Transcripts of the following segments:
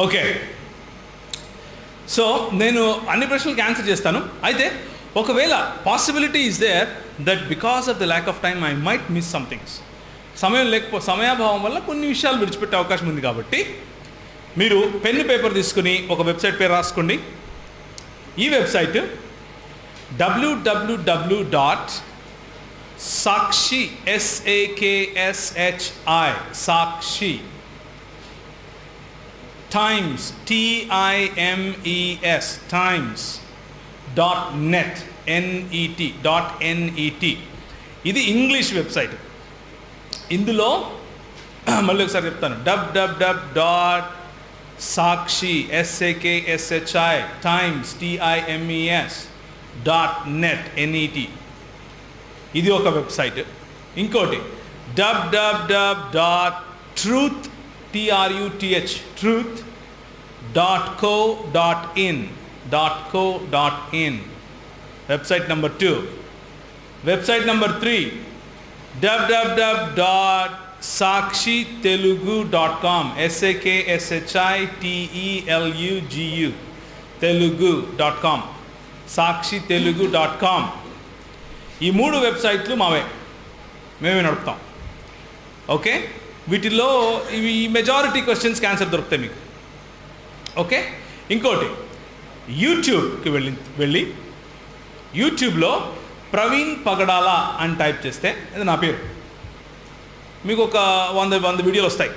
Okay, so నేను అన్ని ప్రశ్నలకు ఆన్సర్ చేస్తాను. అయితే ఒకవేళ possibility is there that because of the lack of time I might miss some things, సమయాభావం వల్ల కొన్ని విషయాలు విడిచిపెట్టే అవకాశం ఉంది. కాబట్టి మీరు పెన్ను పేపర్ తీసుకుని ఒక వెబ్సైట్ పేరు రాసుకోండి. ఈ website www.sakshi sakshi times times times.net net. ఇది ఇంగ్లీష్ వెబ్సైట్. ఇందులో మళ్ళీ ఒకసారి చెప్తాను, www.sakshi sakshi times times.net net. ఇది ఒక వెబ్సైట్. ఇంకోటి www.truth.co.in website number 2. Website number 3 www.sakshitelugu.com sakshitelugu telugu.com sakshitelugu.com. ఈ 3 వెబ్సైట్లు మేమే నడుపుతాం. ఓకే, వీటిల్లో ఇవి మెజారిటీ క్వశ్చన్స్కి ఆన్సర్ దొరుకుతాయి మీకు. ఓకే, ఇంకోటి యూట్యూబ్కి వెళ్ళి యూట్యూబ్లో ప్రవీణ్ పగడాల అని టైప్ చేస్తే, అది నా పేరు, మీకు ఒక 100 వీడియోలు వస్తాయి.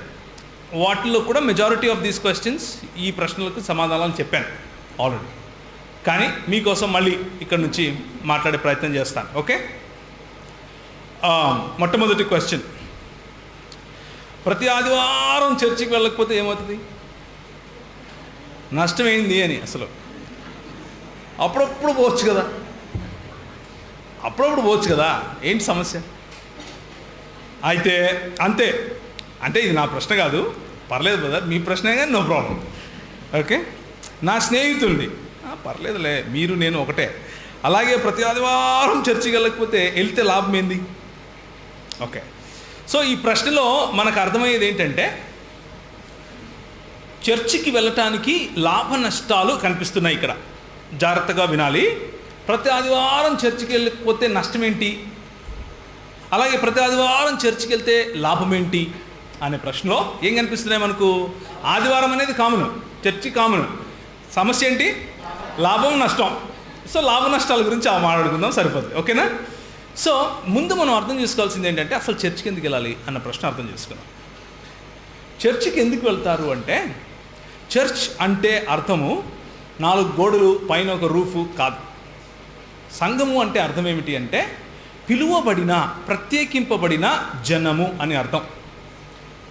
వాటిల్లో కూడా మెజారిటీ ఆఫ్ దీస్ క్వశ్చన్స్, ఈ ప్రశ్నలకు సమాధానాలు చెప్పాను ఆల్రెడీ. కానీ మీకోసం మళ్ళీ ఇక్కడ నుంచి మాట్లాడే ప్రయత్నం చేస్తాను. ఓకే, మొట్టమొదటి క్వశ్చన్, ప్రతి ఆదివారం చర్చికి వెళ్ళకపోతే ఏమవుతుంది? నష్టమైంది అని. అసలు అప్పుడప్పుడు పోవచ్చు కదా, ఏంటి సమస్య? అయితే అంతే, అంటే ఇది నా ప్రశ్న కాదు, పర్లేదు బ్రదర్, మీ ప్రశ్నే కానీ నో ప్రాబ్లం. ఓకే, నా స్నేహితుడిది, పర్లేదులే, మీరు నేను ఒకటే. అలాగే ప్రతి ఆదివారం చర్చికి వెళ్ళకపోతే వెళ్తే లాభం ఏంది? ఓకే, సో ఈ ప్రశ్నలో మనకు అర్థమయ్యేది ఏంటంటే, చర్చికి వెళ్ళటానికి లాభ నష్టాలు కనిపిస్తున్నాయి ఇక్కడ. జాగ్రత్తగా వినాలి. ప్రతి ఆదివారం చర్చికి వెళ్ళకపోతే నష్టం ఏంటి, అలాగే ప్రతి ఆదివారం చర్చికి వెళ్తే లాభం ఏంటి అనే ప్రశ్నలో ఏం కనిపిస్తున్నాయి మనకు? ఆదివారం అనేది కామన్, చర్చి కామన్. సమస్య ఏంటి? లాభం నష్టం. సో లాభ నష్టాల గురించి మాట్లాడుకుందాం, సరిపోతుంది. ఓకేనా? సో ముందు మనం అర్థం చేసుకోవాల్సింది ఏంటంటే, అసలు చర్చికి ఎందుకు వెళ్ళాలి అన్న ప్రశ్న అర్థం చేసుకున్నాం. చర్చికి ఎందుకు వెళ్తారు అంటే, చర్చ్ అంటే అర్థము 4 గోడలు పైన ఒక రూఫు కాదు. సంఘము అంటే అర్థం ఏమిటి అంటే, పిలువబడిన, ప్రత్యేకింపబడిన జనము అని అర్థం.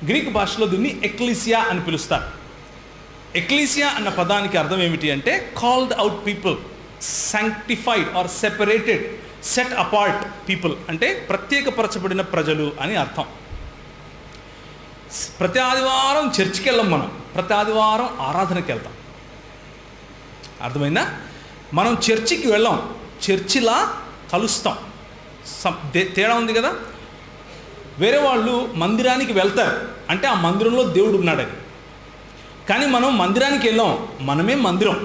గ్రీక్ భాషలో దీన్ని ఎక్లీసియా అని పిలుస్తారు. ఎక్లీసియా అన్న పదానికి అర్థం ఏమిటి అంటే, called out people, sanctified or separated, set apart people, అంటే ప్రత్యేకపరచబడిన ప్రజలు అని అర్థం. ప్రతి ఆదివారం చర్చికి వెళ్ళాం, మనం ప్రతి ఆదివారం ఆరాధనకి వెళ్తాం. అర్థమైందా? మనం చర్చికి వెళ్ళాం, చర్చిలా కలుస్తాం. తేడా ఉంది కదా. వేరే వాళ్ళు మందిరానికి వెళ్తారు అంటే ఆ మందిరంలో దేవుడు ఉన్నాడని, కానీ మనం మందిరానికి వెళ్ళాం, మనమే మందిరం.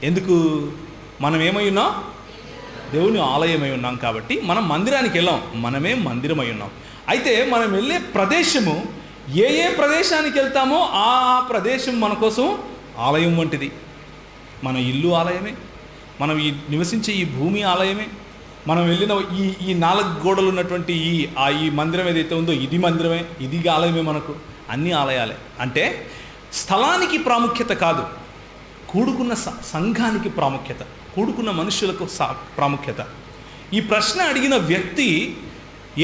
ఎందుకు? మనం ఏమై ఉన్నాం? దేవుని ఆలయమై ఉన్నాం. కాబట్టి మనం మందిరానికి వెళ్ళాం, మనమే మందిరమై ఉన్నాం. అయితే మనం వెళ్ళే ప్రదేశము, ఏ ప్రదేశానికి వెళ్తామో ఆ ప్రదేశం మన కోసం ఆలయం వంటిది. మన ఇల్లు ఆలయమే, మనం నివసించే ఈ భూమి ఆలయమే, మనం వెళ్ళిన ఈ 4 గోడలు ఉన్నటువంటి ఈ మందిరం ఏదైతే ఉందో ఇది మందిరమే, ఇది ఆలయమే. మనకు అన్ని ఆలయాలే. అంటే స్థలానికి ప్రాముఖ్యత కాదు, కూడుకున్న సంఘానికి ప్రాముఖ్యత, కూడుకున్న మనుషులకు ప్రాముఖ్యత. ఈ ప్రశ్న అడిగిన వ్యక్తి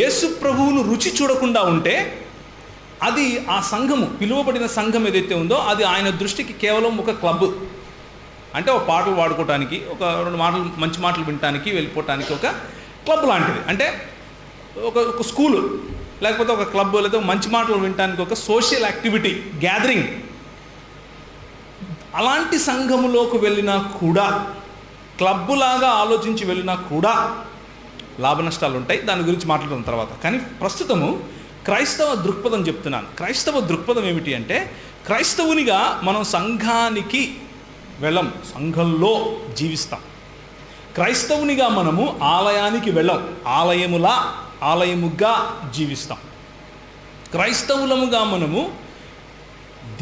యేసు ప్రభువును రుచి చూడకుండా ఉంటే, అది ఆ సంఘము, పిలువబడిన సంఘం ఏదైతే ఉందో అది ఆయన దృష్టికి కేవలం ఒక క్లబ్. అంటే ఒక పాటలు పాడుకోవటానికి, ఒక 2 మాటలు మంచి మాటలు వినటానికి వెళ్ళిపోవటానికి ఒక క్లబ్ లాంటిది. అంటే ఒక స్కూలు, లేకపోతే ఒక క్లబ్, లేదా మంచి మాటలు వినటానికి ఒక సోషల్ యాక్టివిటీ, గ్యాదరింగ్. అలాంటి సంఘములోకి వెళ్ళినా కూడా, క్లబ్బులాగా ఆలోచించి వెళ్ళినా కూడా లాభ నష్టాలు ఉంటాయి. దాని గురించి మాట్లాడుతున్న తర్వాత. కానీ ప్రస్తుతము క్రైస్తవ దృక్పథం చెప్తున్నాను. క్రైస్తవ దృక్పథం ఏమిటి అంటే, క్రైస్తవునిగా మనం సంఘానికి వెళ్ళం, సంఘంలో జీవిస్తాం. క్రైస్తవునిగా మనము ఆలయానికి వెళ్ళం, ఆలయముగా జీవిస్తాం. క్రైస్తవులముగా మనము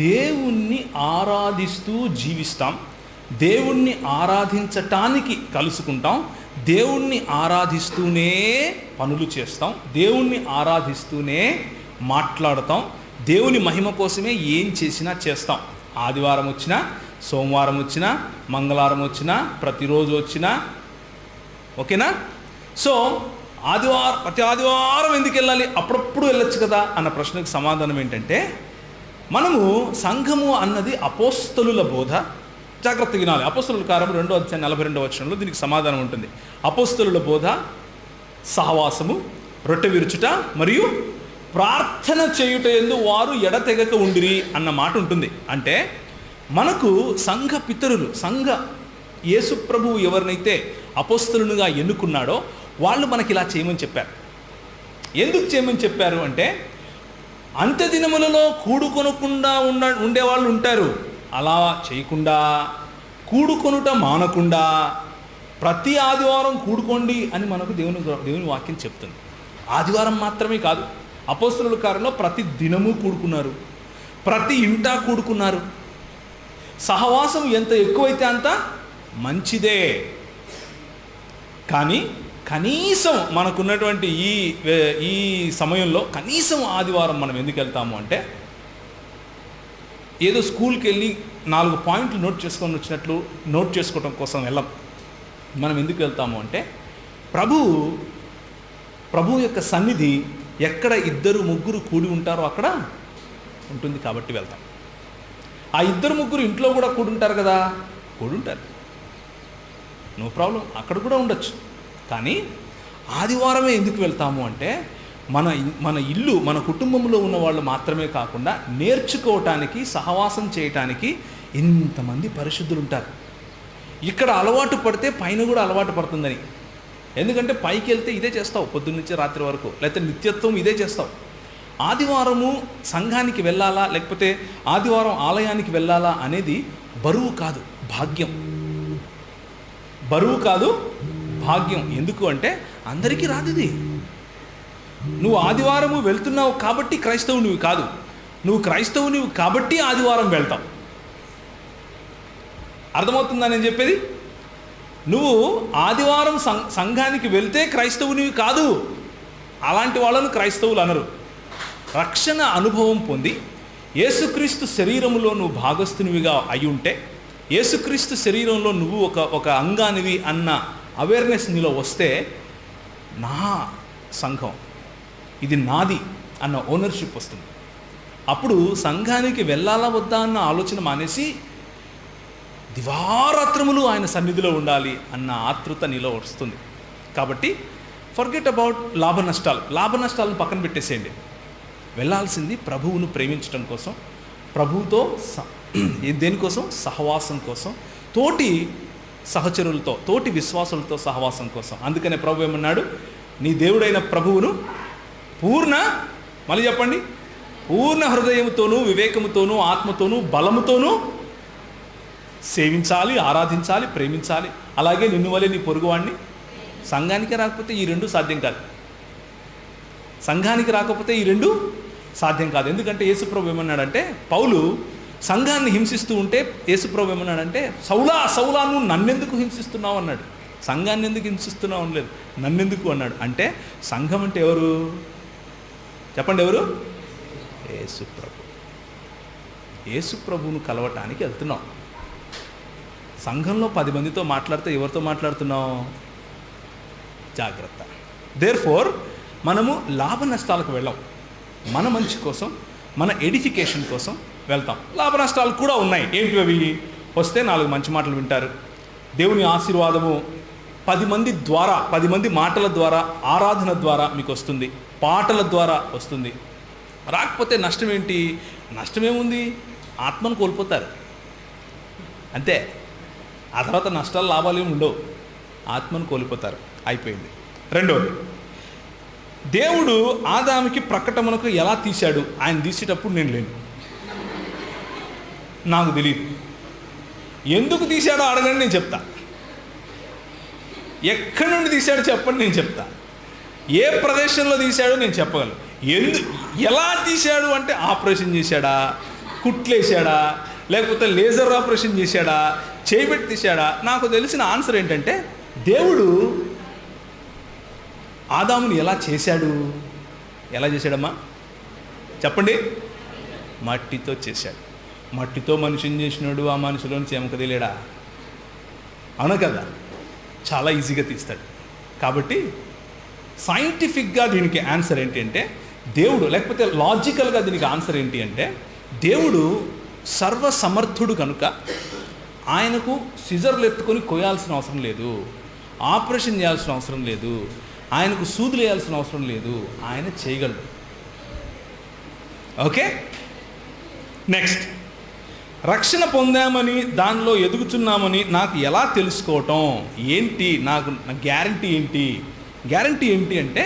దేవుణ్ణి ఆరాధిస్తూ జీవిస్తాం. దేవుణ్ణి ఆరాధించటానికి కలుసుకుంటాం. దేవుణ్ణి ఆరాధిస్తూనే పనులు చేస్తాం. దేవుణ్ణి ఆరాధిస్తూనే మాట్లాడతాం. దేవుని మహిమ కోసమే ఏం చేసినా చేస్తాం. ఆదివారం వచ్చినా, సోమవారం వచ్చినా, మంగళవారం వచ్చినా, ప్రతిరోజు వచ్చినా, ఓకేనా? సో ప్రతి ఆదివారం ఎందుకు వెళ్ళాలి, అప్పుడప్పుడు వెళ్ళొచ్చు కదా అన్న ప్రశ్నకు సమాధానం ఏంటంటే, మనము సంఘము అన్నది అపోస్తలుల బోధ. జాగ్రత్తగా వినాలి. అపోస్తలుల కార్యము 2:42 దీనికి సమాధానం ఉంటుంది. అపోస్తలుల బోధ, సహవాసము, రొట్టె విరుచుట మరియు ప్రార్థన చేయుట యందు వారు ఎడతెగక ఉండిరి అన్న మాట ఉంటుంది. అంటే మనకు సంఘ పితరులు, యేసు ప్రభువు ఎవరినైతే అపోస్తలునిగా ఎన్నుకున్నాడో వాళ్ళు మనకి ఇలా చేయమని చెప్పారు. ఎందుకు చేయమని చెప్పారు అంటే, అంత్య దినములలో కూడుకొనకుండా ఉండేవాళ్ళు ఉంటారు. అలా చేయకుండా, కూడుకొనుట మానకుండా ప్రతి ఆదివారం కూడుకోండి అని మనకు దేవుని వాక్యం చెప్తుంది. ఆదివారం మాత్రమే కాదు, అపోస్తలుల కార్యంలో ప్రతి దినము కూడుకున్నారు, ప్రతి ఇంటా కూడుకున్నారు. సహవాసం ఎంత ఎక్కువైతే అంత మంచిదే. కానీ కనీసం మనకున్నటువంటి ఈ సమయంలో కనీసం ఆదివారం మనం ఎందుకు వెళ్తాము అంటే, ఏదో స్కూల్కి వెళ్ళి 4 పాయింట్లు నోట్ చేసుకోవడం కోసం వెళ్ళం. మనం ఎందుకు వెళ్తాము అంటే, ప్రభు యొక్క సన్నిధి ఎక్కడ 2-3 కూడి ఉంటారో అక్కడ ఉంటుంది కాబట్టి వెళ్తాం. ఆ 2-3 ఇంట్లో కూడా కూడి ఉంటారు కదా, కూడి ఉంటారు, నో ప్రాబ్లం, అక్కడ కూడా ఉండొచ్చు. కానీ ఆదివారమే ఎందుకు వెళ్తాము అంటే, మన ఇల్లు, మన కుటుంబంలో ఉన్న వాళ్ళు మాత్రమే కాకుండా నేర్చుకోవటానికి, సహవాసం చేయటానికి ఇంతమంది పరిశుద్ధులు ఉంటారు. ఇక్కడ అలవాటు పడితే పైన కూడా అలవాటు పడుతుందని. ఎందుకంటే పైకి వెళ్తే ఇదే చేస్తావు పొద్దున్నుంచి రాత్రి వరకు, లేకపోతే నిత్యత్వం ఇదే చేస్తావు. ఆదివారము సంఘానికి వెళ్ళాలా, లేకపోతే ఆదివారం ఆలయానికి వెళ్ళాలా అనేది బరువు కాదు, భాగ్యం. బరువు కాదు, భాగ్యం. ఎందుకు అంటే అందరికీ రాదు ఇది. నువ్వు ఆదివారము వెళ్తున్నావు కాబట్టి క్రైస్తవునివి కాదు, నువ్వు క్రైస్తవునివి కాబట్టి ఆదివారం వెళ్తావు. అర్థమవుతుందా నేను చెప్పేది? నువ్వు ఆదివారం సంఘానికి వెళ్తే క్రైస్తవునివి కాదు. అలాంటి వాళ్ళను క్రైస్తవులు అనరు. రక్షణ అనుభవం పొంది యేసుక్రీస్తు శరీరములో నువ్వు భాగస్థునివిగా అయి ఉంటే, యేసుక్రీస్తు శరీరంలో నువ్వు ఒక అంగానివి అన్న అవేర్నెస్ నీలో వస్తే, నా సంఘం ఇది నాది అన్న ఓనర్షిప్ వస్తుంది. అప్పుడు సంఘానికి వెళ్ళాలా వద్దా అన్న ఆలోచన మానేసి దివారాత్రములు ఆయన సన్నిధిలో ఉండాలి అన్న ఆతృత నీలో వస్తుంది. కాబట్టి ఫర్గెట్ అబౌట్ లాభ నష్టాలను పక్కన పెట్టేసేయండి. వెళ్ళాల్సింది ప్రభువును ప్రేమించడం కోసం, ప్రభువుతో దేనికోసం? సహవాసం కోసం, తోటి సహచరులతో, తోటి విశ్వాసులతో సహవాసం కోసం. అందుకనే ప్రభు ఏమన్నాడు? నీ దేవుడైన ప్రభువును మళ్ళీ చెప్పండి, పూర్ణ హృదయముతోనూ, వివేకముతోనూ, ఆత్మతోనూ, బలముతోనూ సేవించాలి, ఆరాధించాలి, ప్రేమించాలి. అలాగే నిన్ను వలె నీ పొరుగువాడిని. సంఘానికి రాకపోతే ఈ 2 సాధ్యం కాదు. సంఘానికి రాకపోతే ఈ 2 సాధ్యం కాదు. ఎందుకంటే యేసుప్రభు ఏమన్నాడంటే, పౌలు సంఘాన్ని హింసిస్తూ ఉంటే యేసుప్రభు ఏమన్నాడంటే, సౌలా నువ్వు నన్నెందుకు హింసిస్తున్నావు అన్నాడు. సంఘాన్ని ఎందుకు హింసిస్తున్నావు అనలేదు, నన్నెందుకు అన్నాడు. అంటే సంఘం అంటే ఎవరు చెప్పండి? ఎవరు? యేసుప్రభువును కలవటానికి వెళ్తున్నావు. సంఘంలో 10 మందితో మాట్లాడితే ఎవరితో మాట్లాడుతున్నావు? జాగ్రత్త. దేర్ఫోర్ మనము లాభ నష్టాలకు వెళ్ళాం. మన మంచి కోసం, మన ఎడిఫికేషన్ కోసం వెళ్తాం. లాభ నష్టాలు కూడా ఉన్నాయి. ఏంటి అవి? వస్తే 4 మంచి మాటలు వింటారు, దేవుని ఆశీర్వాదము 10 మంది మాటల ద్వారా, ఆరాధన ద్వారా మీకు వస్తుంది, పాటల ద్వారా వస్తుంది. రాకపోతే నష్టం ఏంటి? నష్టమేముంది? ఆత్మను కోల్పోతారు అంతే. ఆ తర్వాత నష్టాలు, లాభాలు ఏమి ఉండవు, ఆత్మను కోల్పోతారు, అయిపోయింది. రెండవది, దేవుడు ఆదాముకి ప్రకటనకు ఎలా తీశాడు? ఆయన తీసేటప్పుడు నేను లేను. నాకు తెలియదు. ఎందుకు తీశాడో అడగండి, నేను చెప్తా. ఎక్కడి నుండి తీశాడో చెప్పండి, నేను చెప్తా. ఏ ప్రదేశంలో తీశాడో నేను చెప్పగలను. ఎలా తీశాడు అంటే ఆపరేషన్ చేశాడా, కుట్లేశాడా, లేకపోతే లేజర్ ఆపరేషన్ చేశాడా, చేయబెట్టి తీశాడా? నాకు తెలిసిన ఆన్సర్ ఏంటంటే, దేవుడు ఆదాముని ఎలా చేశాడు? ఎలా చేశాడమ్మా చెప్పండి? మట్టితో చేశాడు. మట్టితో మనిషిని చేసినాడు, ఆ మనిషిలోని చెమక తెలియడా? అవును కదా? చాలా ఈజీగా తీస్తాడు. కాబట్టి సైంటిఫిక్గా దీనికి ఆన్సర్ ఏంటి అంటే, దేవుడు, లేకపోతే లాజికల్గా దీనికి ఆన్సర్ ఏంటి అంటే, దేవుడు సర్వసమర్థుడు కనుక ఆయనకు సిజర్లు ఎత్తుకొని కొయ్యాల్సిన అవసరం లేదు, ఆపరేషన్ చేయాల్సిన అవసరం లేదు, ఆయనకు సూదులు వేయాల్సిన అవసరం లేదు. ఆయన చేయగలడు. ఓకే, నెక్స్ట్, రక్షణ పొందామని దానిలో ఎదుగుతున్నామని నాకు ఎలా తెలుసుకోవటం ఏంటి? నా గ్యారంటీ ఏంటి? గ్యారంటీ ఏంటి అంటే,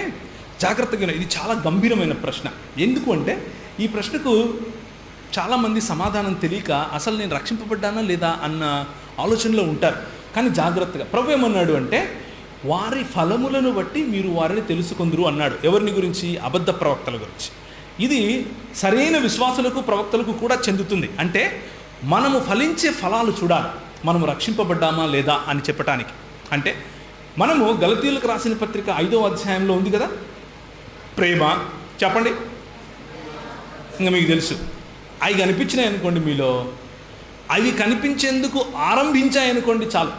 జాగ్రత్తగా, ఇది చాలా గంభీరమైన ప్రశ్న. ఎందుకు అంటే, ఈ ప్రశ్నకు చాలామంది సమాధానం తెలియక అసలు నేను రక్షింపబడ్డానా లేదా అన్న ఆలోచనలో ఉంటారు. కానీ జాగ్రత్తగా, ప్రభు ఏమన్నాడు అంటే, వారి ఫలములను బట్టి మీరు వారిని తెలుసుకుందరు అన్నాడు. ఎవరిని గురించి? అబద్ధ ప్రవక్తల గురించి. ఇది సరైన విశ్వాసులకు, ప్రవక్తలకు కూడా చెందుతుంది. అంటే మనము ఫలించే ఫలాలు చూడాలి, మనము రక్షింపబడ్డామా లేదా అని చెప్పటానికి. అంటే మనము గలతీయులకు రాసిన పత్రిక 5వ అధ్యాయంలో ఉంది కదా, ప్రేమ, చెప్పండి, ఇంకా మీకు తెలుసు. అవి కనిపించినాయి అనుకోండి మీలో, అవి కనిపించేందుకు ఆరంభించాయనుకోండి, చాలు,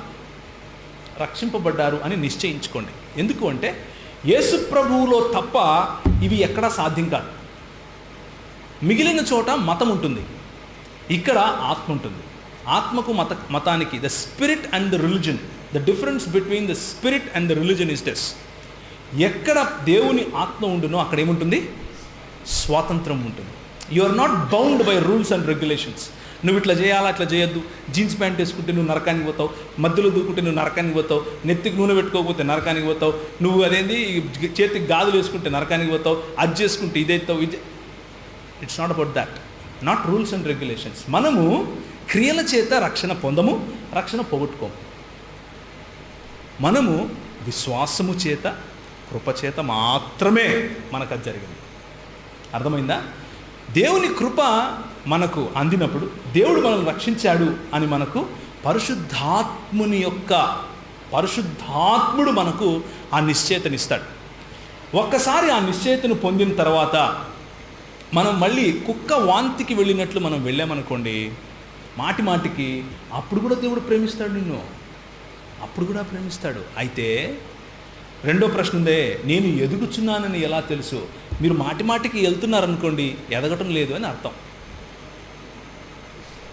రక్షింపబడ్డారు అని నిశ్చయించుకోండి. ఎందుకు అంటే, యేసు ప్రభువులో తప్ప ఇవి ఎక్కడా సాధ్యం కాదు. మిగిలిన చోట మతం ఉంటుంది, ఇక్కడ ఆత్మ ఉంటుంది. ఆత్మకు మతానికి, the spirit and the religion, the difference between the spirit and the religion is this. ఎక్కడ దేవుని ఆత్మ ఉండునో అక్కడ ఏముంటుంది? స్వాతంత్రం ఉంటుంది. You are not bound by rules and regulations. నువ్వు ఇట్లా చేయాలా, అట్లా చేయొద్దు, జీన్స్ ప్యాంట్ వేసుకుంటే నువ్వు నరకానికి పోతావు, మధ్యలో దూకుంటే నువ్వు నరకానికి పోతావు, నెత్తికి నూనె పెట్టుకోకపోతే నరకానికి పోతావు, నువ్వు అదేంది చేతికి గాజులు వేసుకుంటే నరకానికి పోతావు, అది చేసుకుంటే ఇదేస్తావు, ఇది. It's not about that, not rules and regulations. మనము క్రియల చేత రక్షణ పొందము, రక్షణ పోగొట్టుకోము. మనము విశ్వాసము చేత, కృపచేత మాత్రమే మనకు అది జరిగింది. అర్థమైందా? దేవుని కృప మనకు అందినప్పుడు, దేవుడు మనల్ని రక్షించాడు అని మనకు పరిశుద్ధాత్ముడు మనకు ఆ నిశ్చయతనిస్తాడు. ఒక్కసారి ఆ నిశ్చయతను పొందిన తర్వాత మనం మళ్ళీ కుక్క వాంతికి వెళ్ళినట్లు మనం వెళ్ళామనుకోండి, మాటి మాటికి, అప్పుడు కూడా దేవుడు ప్రేమిస్తాడు నిన్ను, అప్పుడు కూడా ప్రేమిస్తాడు. అయితే రెండో ప్రశ్న ఉందే, నేను ఎదుగుచున్నానని ఎలా తెలుసు? మీరు మాటి మాటికి వెళ్తున్నారనుకోండి, ఎదగటం లేదు అని అర్థం.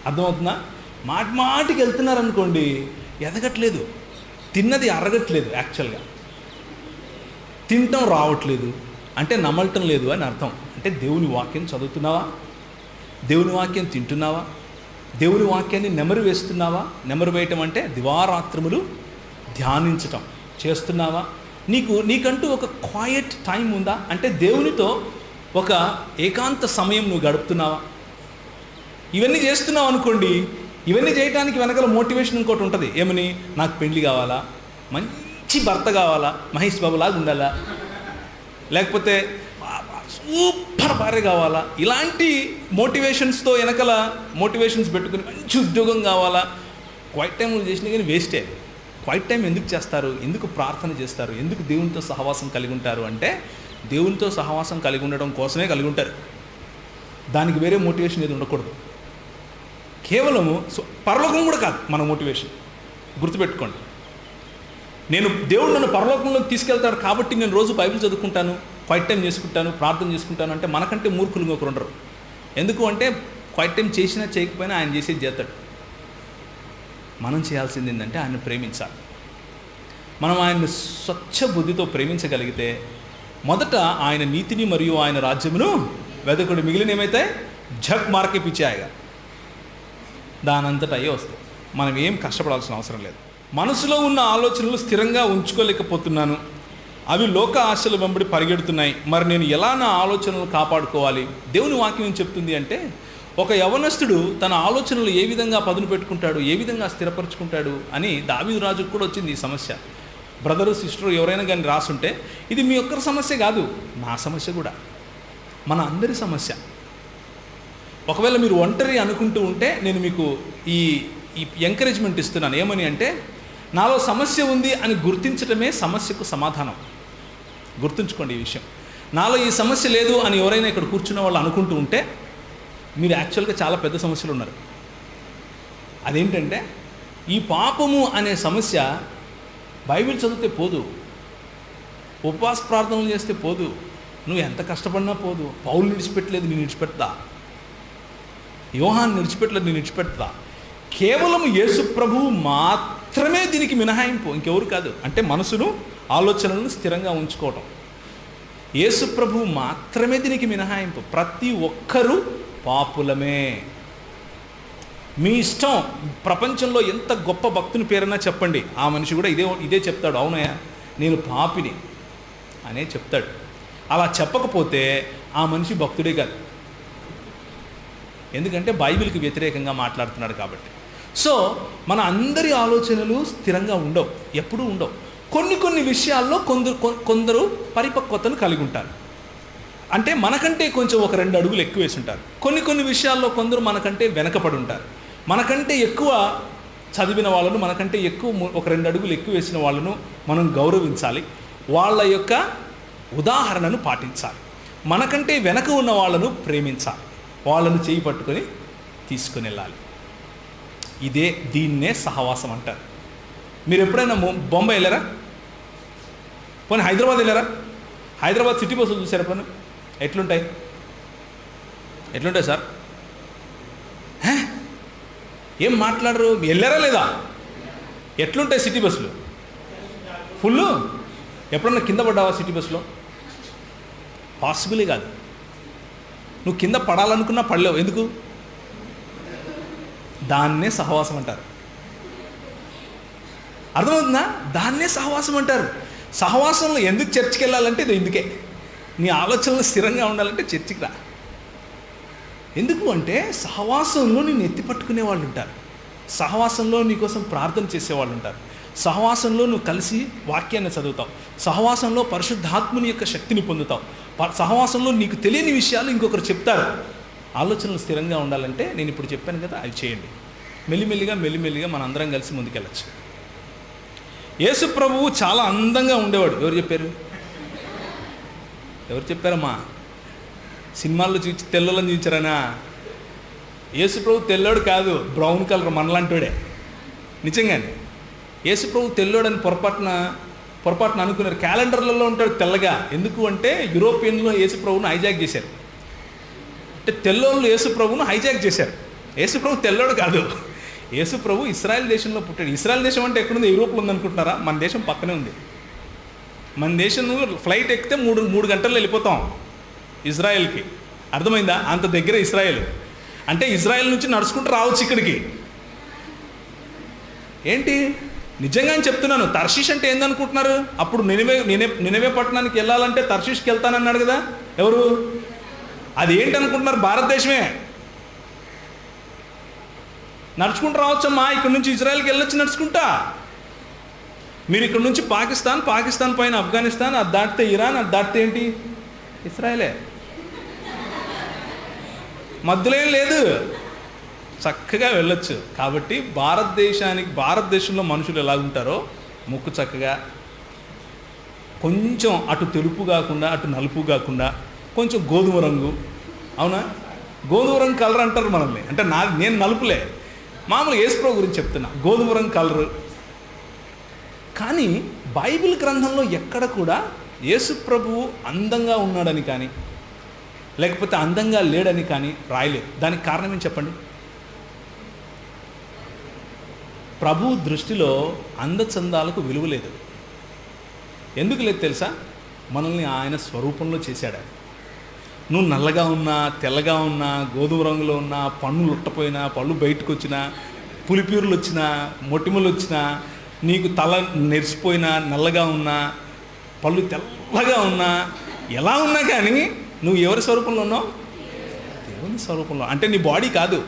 అర్థమవుతుందా? మాటి మాటికి వెళ్తున్నారనుకోండి, ఎదగట్లేదు, తిన్నది అరగట్లేదు, యాక్చువల్గా తినటం రావట్లేదు అంటే నమలటం లేదు అని అర్థం. అంటే దేవుని వాక్యం చదువుతున్నావా? దేవుని వాక్యం తింటున్నావా? దేవుని వాక్యాన్ని నెమరు వేస్తున్నావా? నెమరు వేయటం అంటే దివారాత్రములు ధ్యానించటం చేస్తున్నావా? నీకంటూ ఒక క్వైట్ టైం ఉందా? అంటే దేవునితో ఒక ఏకాంత సమయం నువ్వు గడుపుతున్నావా? ఇవన్నీ చేస్తున్నావు అనుకోండి, ఇవన్నీ చేయడానికి వెనకాల మోటివేషన్ ఇంకోటి ఉంటుంది. ఏమని? నాకు పెళ్లి కావాలా, మంచి భర్త కావాలా, మహేష్ బాబు లాగా ఉండాలా, లేకపోతే సూపర్ భార్య కావాలా, ఇలాంటి మోటివేషన్స్తో వెనకాల మోటివేషన్స్ పెట్టుకుని మంచి ఉద్యోగం కావాలా. క్వైట్ టైంలు చేసినా కానీ వేస్టే. క్వైట్ టైం ఎందుకు చేస్తారు? ఎందుకు ప్రార్థన చేస్తారు? ఎందుకు దేవునితో సహవాసం కలిగి ఉంటారు అంటే, దేవునితో సహవాసం కలిగి ఉండడం కోసమే కలిగి ఉంటారు. దానికి వేరే మోటివేషన్ ఏది ఉండకూడదు. కేవలము పరలోకం కూడా కాదు మన మోటివేషన్, గుర్తుపెట్టుకోండి. దేవుడు నన్ను పరలోకంలోకి తీసుకెళ్తాడు కాబట్టి నేను రోజు బైబిల్ చదువుకుంటాను, క్వైట్ టైం చేసుకుంటాను, ప్రార్థన చేసుకుంటాను అంటే మనకంటే మూర్ఖులు ఇంకొకరు ఉండరు. ఎందుకు అంటే క్వైట్ టైం చేసినా చేయకపోయినా ఆయన చేసేది చేస్తాడు. మనం చేయాల్సింది ఏంటంటే ఆయన్ని ప్రేమించాలి. మనం ఆయన్ని స్వచ్ఛ బుద్ధితో ప్రేమించగలిగితే, మొదట ఆయన నీతిని మరియు ఆయన రాజ్యమును వెదకుడు, మిగిలిన ఏమైతే ఝక్ మార్కే పిచ్చాయగా దానంతట అయ్యే వస్తాయి. మనం ఏం కష్టపడాల్సిన అవసరం లేదు. మనసులో ఉన్న ఆలోచనలు స్థిరంగా ఉంచుకోలేకపోతున్నాను, అవి లోక ఆశలు వెంబడి పరిగెడుతున్నాయి. మరి నేను ఎలా నా ఆలోచనలు కాపాడుకోవాలి? దేవుని వాక్యం ఏం చెప్తుంది అంటే, ఒక యవనస్తుడు తన ఆలోచనలు ఏ విధంగా పదును పెట్టుకుంటాడు, ఏ విధంగా స్థిరపరచుకుంటాడు అని దావీదు రాజుకు కూడా వచ్చింది ఈ సమస్య. బ్రదరు సిస్టరు ఎవరైనా కానీ రాసుంటే ఇది మీ ఒక్కరి సమస్య కాదు, నా సమస్య కూడా, మన అందరి సమస్య. ఒకవేళ మీరు ఒంటరి అనుకుంటూ ఉంటే నేను మీకు ఈ ఎంకరేజ్మెంట్ ఇస్తున్నాను. ఏమని అంటే, నాలో సమస్య ఉంది అని గుర్తించడమే సమస్యకు సమాధానం. గుర్తుంచుకోండి ఈ విషయం. నాలో ఈ సమస్య లేదు అని ఎవరైనా ఇక్కడ కూర్చున్న వాళ్ళు అనుకుంటూ ఉంటే మీరు యాక్చువల్గా చాలా పెద్ద సమస్యలు ఉన్నారు. అదేంటంటే, ఈ పాపము అనే సమస్య బైబిల్ చదివితే పోదు, ఉపవాస ప్రార్థనలు చేస్తే పోదు, నువ్వు ఎంత కష్టపడినా పోదు. పౌలు విడిచిపెట్టలేదు, నేను విడిచిపెడతా. యోహాను విడిచిపెట్టలేదు, నేను విడిచిపెడతా. కేవలం యేసు ప్రభువు మాత్రమే దీనికి మినహాయింపు, ఇంకెవరు కాదు. అంటే మనసును, ఆలోచనలను స్థిరంగా ఉంచుకోవటం. యేసు ప్రభువు మాత్రమే దీనికి మినహాయింపు. ప్రతి ఒక్కరూ పాపులమే. మీ ఇష్టం. ప్రపంచంలో ఎంత గొప్ప భక్తుని పేరైనా చెప్పండి, ఆ మనిషి కూడా ఇదే చెప్తాడు, అవునయ్యా నేను పాపిని అనే చెప్తాడు. అలా చెప్పకపోతే ఆ మనిషి భక్తుడే కాదు. ఎందుకంటే బైబిల్కి వ్యతిరేకంగా మాట్లాడుతున్నాడు కాబట్టి. సో మన అందరి ఆలోచనలు స్థిరంగా ఉండవు, ఎప్పుడూ ఉండవు. కొన్ని విషయాల్లో కొందరు పరిపక్వతను కలిగి ఉంటారు. అంటే మనకంటే కొంచెం ఒక 2 అడుగులు ఎక్కువ వేసి ఉంటారు. కొన్ని విషయాల్లో కొందరు మనకంటే వెనకపడి ఉంటారు. మనకంటే ఎక్కువ చదివిన వాళ్ళను, మనకంటే ఎక్కువ ఒక 2 అడుగులు ఎక్కువ వేసిన వాళ్ళను మనం గౌరవించాలి, వాళ్ళ యొక్క ఉదాహరణను పాటించాలి. మనకంటే వెనక ఉన్న వాళ్ళను ప్రేమించాలి, వాళ్ళను చేయి పట్టుకొని తీసుకుని వెళ్ళాలి. దీన్నే సహవాసం అంటారు. మీరు ఎప్పుడైనా బొంబాయి వెళ్ళారా? పోనీ హైదరాబాద్ వెళ్ళారా? హైదరాబాద్ సిటీ బస్సులు చూసారా? పోనీ ఎట్లుంటాయి సార్? ఏం మాట్లాడరు? వెళ్ళారా లేదా? ఎట్లుంటాయి సిటీ బస్సులు? ఫుల్. ఎప్పుడన్నా కింద పడ్డావా సిటీ బస్సులో? పాసిబులే కాదు. నువ్వు కింద పడాలనుకున్నా పడలేవు. ఎందుకు? దాన్నే సహవాసం అంటారు. అర్థమవుతుందా? దాన్నే సహవాసం అంటారు. సహవాసంలో ఎందుకు చర్చికి వెళ్ళాలంటే ఇది ఇందుకే. నీ ఆలోచనలు స్థిరంగా ఉండాలంటే చర్చికి రా. ఎందుకు అంటే సహవాసంలో నిన్ను ఎత్తి పట్టుకునే వాళ్ళు ఉంటారు, సహవాసంలో నీకోసం ప్రార్థన చేసేవాళ్ళు ఉంటారు, సహవాసంలో నువ్వు కలిసి వాక్యాన్ని చదువుతావు, సహవాసంలో పరిశుద్ధాత్ముని యొక్క శక్తిని పొందుతావు, సహవాసంలో నీకు తెలియని విషయాలు ఇంకొకరు చెప్తారు. ఆలోచనలు స్థిరంగా ఉండాలంటే నేను ఇప్పుడు చెప్పాను కదా, అవి చేయండి. మెల్లిమెల్లిగా మనందరం కలిసి ముందుకెళ్ళచ్చు. యేసు ప్రభువు చాలా అందంగా ఉండేవాడు. ఎవరు చెప్పారమ్మా? సినిమాల్లో చూసి తెల్లని చూచారనా? యేసు ప్రభు తెల్లోడు కాదు, బ్రౌన్ కలర్ మనలాంటోడే. నిజంగానే యేసు ప్రభు తెల్లోడని పొరపాటున అనుకున్నారు. క్యాలెండర్లలో ఉంటాడు తెల్లగా. ఎందుకు అంటే యూరోపియన్లో యేసు ప్రభువును హైజాక్ చేశారు. అంటే తెల్లోళ్ళు యేసు ప్రభువును హైజాక్ చేశారు. యేసు ప్రభు తెల్లోడు కాదు. యేసు ప్రభు ఇస్రాయల్ దేశంలో పుట్టాడు. ఇస్రాయల్ దేశం అంటే ఎక్కడుంది? యూరోప్లో ఉందనుకుంటున్నారా? మన దేశం పక్కనే ఉంది. మన దేశం ఫ్లైట్ ఎక్కితే 3 గంటల్లో వెళ్ళిపోతాం ఇజ్రాయెల్కి. అర్థమైందా? అంత దగ్గర ఇజ్రాయెల్. అంటే ఇజ్రాయెల్ నుంచి నడుచుకుంటూ రావచ్చు ఇక్కడికి. ఏంటి నిజంగా చెప్తున్నాను. తర్షీష్ అంటే ఏందనుకుంటున్నారు? అప్పుడు నినవే పట్టణానికి వెళ్ళాలంటే తర్షీష్కి వెళ్తానన్నాడు కదా ఎవరు? అది ఏంటనుకుంటున్నారు? భారతదేశమే. నడుచుకుంటూ రావచ్చమ్మా, ఇక్కడ నుంచి ఇజ్రాయెల్కి వెళ్ళొచ్చు నడుచుకుంటా. మీరు ఇక్కడ నుంచి పాకిస్తాన్ పైన ఆఫ్ఘనిస్తాన్, అది దాటితే ఇరాన్, అది దాటితే ఏంటి? ఇస్రాయలే. మధ్యలో ఏం లేదు, చక్కగా వెళ్ళొచ్చు. కాబట్టి భారతదేశంలో మనుషులు ఎలా ఉంటారో ముక్కు చక్కగా, కొంచెం అటు తెలుపు కాకుండా అటు నలుపు కాకుండా కొంచెం గోధుమ రంగు. అవునా? గోధుమ రంగు కలర్ అంటారు మనల్ని. అంటే నేను నలుపులే, మామూలు యేసు ప్రభు గురించి చెప్తున్నా, గోధుమ రంగు కలరు. కానీ బైబిల్ గ్రంథంలో ఎక్కడ కూడా యేసు ప్రభువు అందంగా ఉన్నాడని కానీ లేకపోతే అందంగా లేడని కానీ రాయలేదు. దానికి కారణం ఏం చెప్పండి? ప్రభు దృష్టిలో అందచందాలకు విలువ లేదు. ఎందుకు లేదు తెలుసా? మనల్ని ఆయన స్వరూపంలో చేశాడు. నువ్వు నల్లగా ఉన్నా, తెల్లగా ఉన్నా, గోధుమ రంగులో ఉన్నా, పన్నులు ఉట్టపోయినా, పళ్ళు బయటకు వచ్చినా, పులిపీరులు వచ్చినా, మొటిమలు వచ్చినా, నీకు తల నెరిసిపోయినా, నల్లగా ఉన్నా, పళ్ళు తెల్లగా ఉన్నా, ఎలా ఉన్నా కానీ నువ్వు ఎవరి స్వరూపంలో ఉన్నావు? దేవుని దేవుని స్వరూపంలో, అంటే నీ బాడీ కాదు,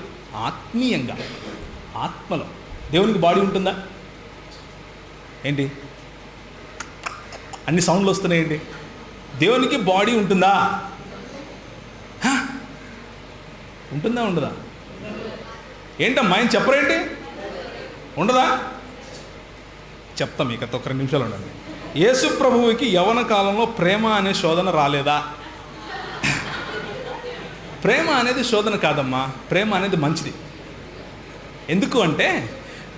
ఆత్మీయంగా, ఆత్మలో. దేవునికి బాడీ ఉంటుందా ఏంటి? అన్ని సౌండ్లు వస్తున్నాయండి. దేవునికి బాడీ ఉంటుందా? ఉంటుందా ఉండదా? ఏంటమ్మా ఆయన చెప్పరేంటి? ఉండదా? చెప్తాం మీకు, ఒక 2 నిమిషాలు ఉండండి. యేసు ప్రభువుకి యవ్వన కాలంలో ప్రేమ అనే శోధన రాలేదా? ప్రేమ అనేది శోధన కాదమ్మా, ప్రేమ అనేది మంచిది. ఎందుకు అంటే,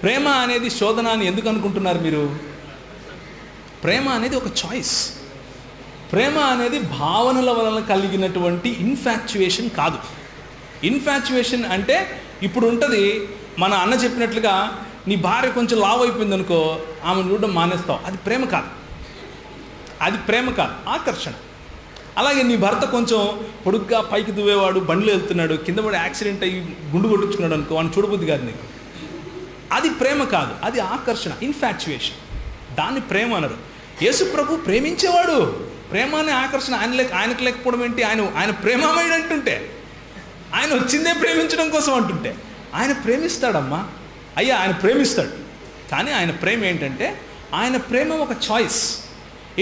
ప్రేమ అనేది శోధన అని ఎందుకు అనుకుంటున్నారు మీరు? ప్రేమ అనేది ఒక చాయిస్. ప్రేమ అనేది భావనల వలన కలిగినటువంటి ఇన్ఫాక్చుయేషన్ కాదు. ఇన్ఫాక్చుయేషన్ అంటే ఇప్పుడు ఉంటుంది, మన అన్న చెప్పినట్లుగా నీ భార్య కొంచెం లావు అయిపోయింది అనుకో, ఆమెను చూడడం మానేస్తావు. అది ప్రేమ కాదు, అది ప్రేమ కాదు, ఆకర్షణ. అలాగే నీ భర్త కొంచెం పొడుగ్గా పైకి దువ్వేవాడు, బండ్లు వెళ్తున్నాడు, కింద పడి యాక్సిడెంట్ అయ్యి గుండు కొట్టించుకున్నాడు అనుకో, వాడిని చూడబుద్ధి కాదు నీకు. అది ప్రేమ కాదు, అది ఆకర్షణ, ఇన్ఫాక్చుయేషన్. దాన్ని ప్రేమ అనరు. యేసు ప్రభు ప్రేమించేవాడు. ప్రేమ అనే ఆకర్షణ ఆయనకు లేకపోవడం ఏంటి? ఆయన ప్రేమమయుడు అంటుంటే, ఆయన వచ్చిందే ప్రేమించడం కోసం అంటుంటే, ఆయన ప్రేమిస్తాడమ్మా. అయ్యా ఆయన ప్రేమిస్తాడు. కానీ ఆయన ప్రేమ ఏంటంటే, ఆయన ప్రేమ ఒక choice.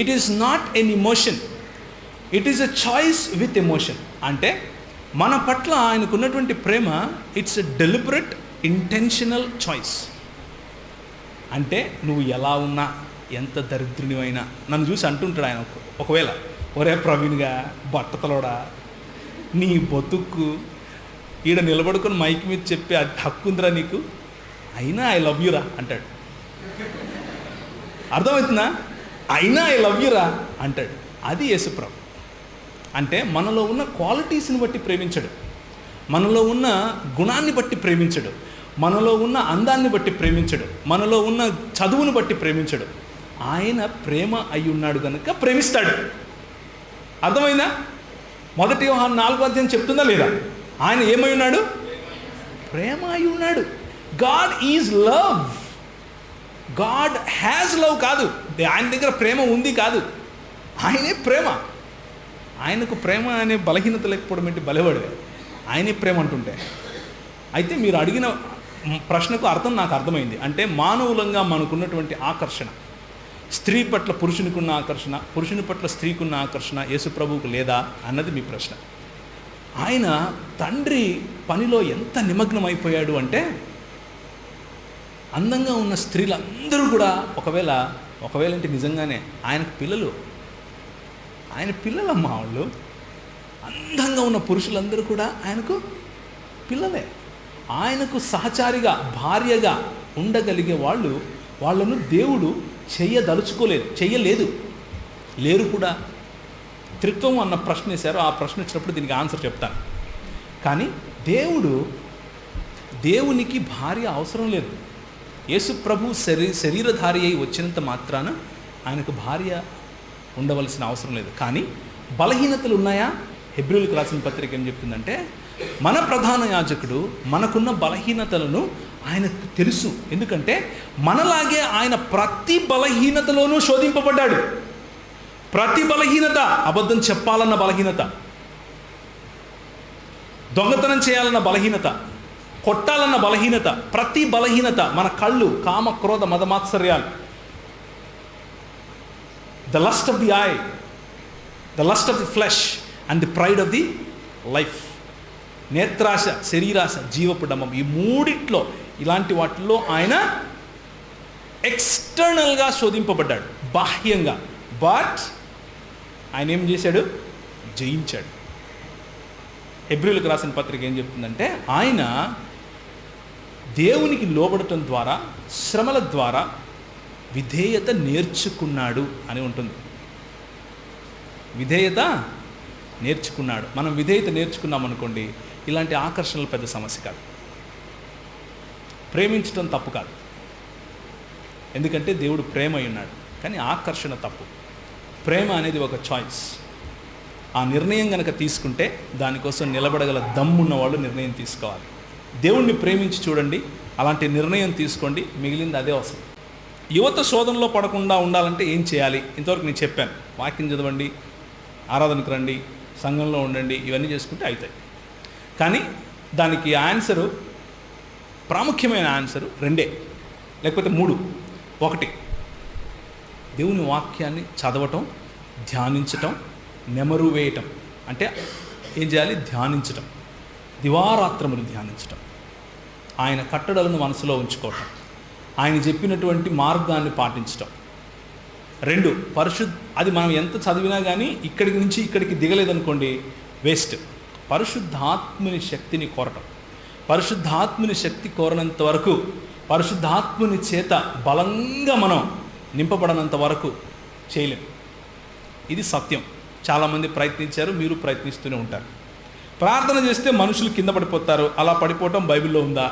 It is not an emotion, it is a choice with emotion. అంటే మన పట్ల ఆయనకున్నటువంటి ప్రేమ it's a deliberate intentional choice. అంటే నువ్వు ఎలా ఉన్నా, ఎంత దరిద్రునివైనా, నన్ను చూసి అంటుంటాడు ఆయన ఒకవేళ, ఒరే ప్రవీణ్గా బట్టతలోడా, నీ బతుకు ఈడ నిలబడుకొని మైక్ మీద చెప్పి హక్కు ఉందిరా నీకు, అయినా ఐ లవ్ యూరా అంటాడు. అర్థమవుతుందా? అయినా ఐ లవ్ యూరా అంటాడు. అది యేసుప్రభు. అంటే మనలో ఉన్న క్వాలిటీస్ని బట్టి ప్రేమించడు, మనలో ఉన్న గుణాన్ని బట్టి ప్రేమించడు, మనలో ఉన్న అందాన్ని బట్టి ప్రేమించడు, మనలో ఉన్న చదువును బట్టి ప్రేమించడు. ఆయన ప్రేమ అయి ఉన్నాడు కనుక ప్రేమిస్తాడు. అర్థమైందా? 1 యోహాను 4 చెప్తుందా లేదా? ఆయన ఏమై ఉన్నాడు? ప్రేమ అయి ఉన్నాడు. God is love. God has love కాదు, ఆయన దగ్గర ప్రేమ ఉంది కాదు, ఆయనే ప్రేమ. ఆయనకు ప్రేమ అనే బలహీనత లేకపోవడం ఏంటి? బలవాడు ఆయనే ప్రేమ అంటుంటే. అయితే మీరు అడిగిన ప్రశ్నకు అర్థం నాకు అర్థమైంది. అంటే మానవులంగా మనకున్నటువంటి ఆకర్షణ, స్త్రీ పట్ల పురుషునికి ఉన్న ఆకర్షణ, పురుషుని పట్ల స్త్రీకి ఉన్న ఆకర్షణ యేసు ప్రభువుకు లేదా అన్నది మీ ప్రశ్న. ఆయన తండ్రి పనిలో ఎంత నిమగ్నం అయిపోయాడు అంటే, అందంగా ఉన్న స్త్రీలందరూ కూడా ఒకవేళ అంటే నిజంగానే ఆయనకు పిల్లలు, ఆయన పిల్లలమ్మ వాళ్ళు. అందంగా ఉన్న పురుషులందరూ కూడా ఆయనకు పిల్లలే. ఆయనకు సహచారిగా, భార్యగా ఉండగలిగే వాళ్ళను దేవుడు చేయలేదు, లేరు కూడా. త్రిత్వం అన్న ప్రశ్న వేశారు, ఆ ప్రశ్న వచ్చినప్పుడు దీనికి ఆన్సర్ చెప్తాను. కానీ దేవునికి భార్య అవసరం లేదు. యేసు ప్రభు శరీరధారి అయి వచ్చినంత మాత్రాన ఆయనకు భార్య ఉండవలసిన అవసరం లేదు. కానీ బలహీనతలు ఉన్నాయా? హెబ్రీయులకు రాసిన పత్రిక ఏం చెప్తుందంటే, మన ప్రధాన యాజకుడు మనకున్న బలహీనతలను ఆయనకు తెలుసు. ఎందుకంటే మనలాగే ఆయన ప్రతి బలహీనతలోనూ శోధింపబడ్డాడు. ప్రతి బలహీనత, అబద్ధం చెప్పాలన్న బలహీనత, దొంగతనం చేయాలన్న బలహీనత, కొట్టాలన్న బలహీనత, ప్రతి బలహీనత, మన కళ్ళు, కామ క్రోధ మదమాత్సర్యాలు, the lust of the eye, the lust of the flesh and the pride of the life. నేత్రాశ, శరీరాశ, జీవపు డంబం, ఈ మూడిట్లో, ఇలాంటి వాటిల్లో ఆయన ఎక్స్టర్నల్గా శోధింపబడ్డాడు, బాహ్యంగా. బట్ ఆయన ఏం చేశాడు? జయించాడు. హెబ్రీయులకు రాసిన పత్రిక ఏం చెప్తుందంటే, ఆయన దేవునికి లోబడటం ద్వారా, శ్రమల ద్వారా విధేయత నేర్చుకున్నాడు అని ఉంటుంది. విధేయత నేర్చుకున్నాడు. మనం విధేయత నేర్చుకున్నాం అనుకోండి, ఇలాంటి ఆకర్షణలు పెద్ద సమస్య కాదు. ప్రేమించడం తప్పు కాదు, ఎందుకంటే దేవుడు ప్రేమ అయి ఉన్నాడు. కానీ ఆకర్షణ తప్పు. ప్రేమ అనేది ఒక చాయిస్. ఆ నిర్ణయం కనుక తీసుకుంటే దానికోసం నిలబడగల దమ్మున్న వాళ్ళు నిర్ణయం తీసుకోవాలి. దేవుణ్ణి ప్రేమించి చూడండి, అలాంటి నిర్ణయం తీసుకోండి, మిగిలింది అదే అవసరం. యువత శోధనలో పడకుండా ఉండాలంటే ఏం చేయాలి? ఇంతవరకు నేను చెప్పాను. వాక్యం చదవండి, ఆరాధనకు రండి, సంఘంలో ఉండండి, ఇవన్నీ చేసుకుంటే అవుతాయి. కానీ దానికి ఆన్సరు, ప్రాముఖ్యమైన ఆన్సరు రెండే, లేకపోతే మూడు. ఒకటి, దేవుని వాక్యాన్ని చదవటం, ధ్యానించటం, నెమరు వేయటం. అంటే ఏం చేయాలి? ధ్యానించటం, దివారాత్రములు ధ్యానించటం, ఆయన కట్టడలను మనసులో ఉంచుకోవటం, ఆయన చెప్పినటువంటి మార్గాన్ని పాటించటం. రెండు, అది మనం ఎంత చదివినా కానీ ఇక్కడికి నుంచి ఇక్కడికి దిగలేదనుకోండి, వేస్ట్. పరిశుద్ధాత్ముని శక్తిని కోరటం, పరిశుద్ధాత్ముని శక్తి కోరనంత వరకు, పరిశుద్ధాత్ముని చేత బలంగా మనం నింపబడనంత వరకు చేయలేం. ఇది సత్యం. చాలామంది ప్రయత్నించారు, మీరు ప్రయత్నిస్తూనే ఉంటారు. ప్రార్థన చేస్తే మనుషులు కింద పడిపోతారు. అలా పడిపోవటం బైబిల్లో ఉందా?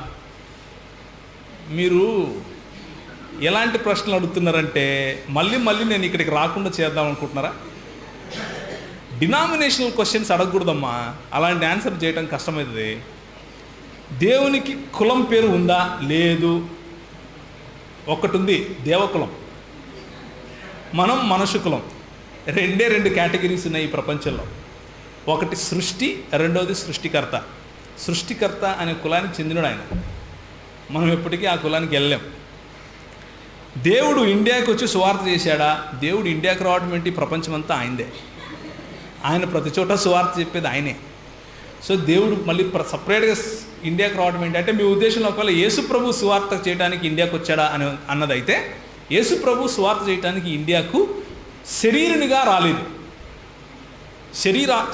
మీరు ఎలాంటి ప్రశ్నలు అడుగుతున్నారంటే మళ్ళీ నేను ఇక్కడికి రాకుండా చేద్దాం అనుకుంటున్నారా? డినామినేషనల్ క్వశ్చన్స్ అడగకూడదమ్మా, అలాంటి ఆన్సర్ చేయడం కష్టమవుతుంది. దేవునికి కులం పేరు ఉందా? లేదు. ఒకటి ఉంది, దేవకులం. మనం మనుషు కులం. రెండు కేటగిరీస్ ఉన్నాయి ఈ ప్రపంచంలో. ఒకటి సృష్టి, రెండవది సృష్టికర్త. సృష్టికర్త అనే కులానికి చెందినడు ఆయన. మనం ఎప్పటికీ ఆ కులానికి వెళ్ళాం. దేవుడు ఇండియాకి వచ్చి సువార్త చేశాడా? దేవుడు ఇండియాకి రావడం ఏంటి? ప్రపంచమంతా ఆయనదే. ఆయన ప్రతి చోట సువార్త చెప్పేది ఆయనే. సో దేవుడు మళ్ళీ సపరేట్గా ఇండియాకి రావడం ఏంటి అంటే, మీ ఉద్దేశంలో ఒకవేళ యేసు ప్రభు సువార్త చేయడానికి ఇండియాకి వచ్చాడా అన్నదైతే, యేసు ప్రభు సువార్త చేయడానికి ఇండియాకు శరీరునిగా రాలేదు.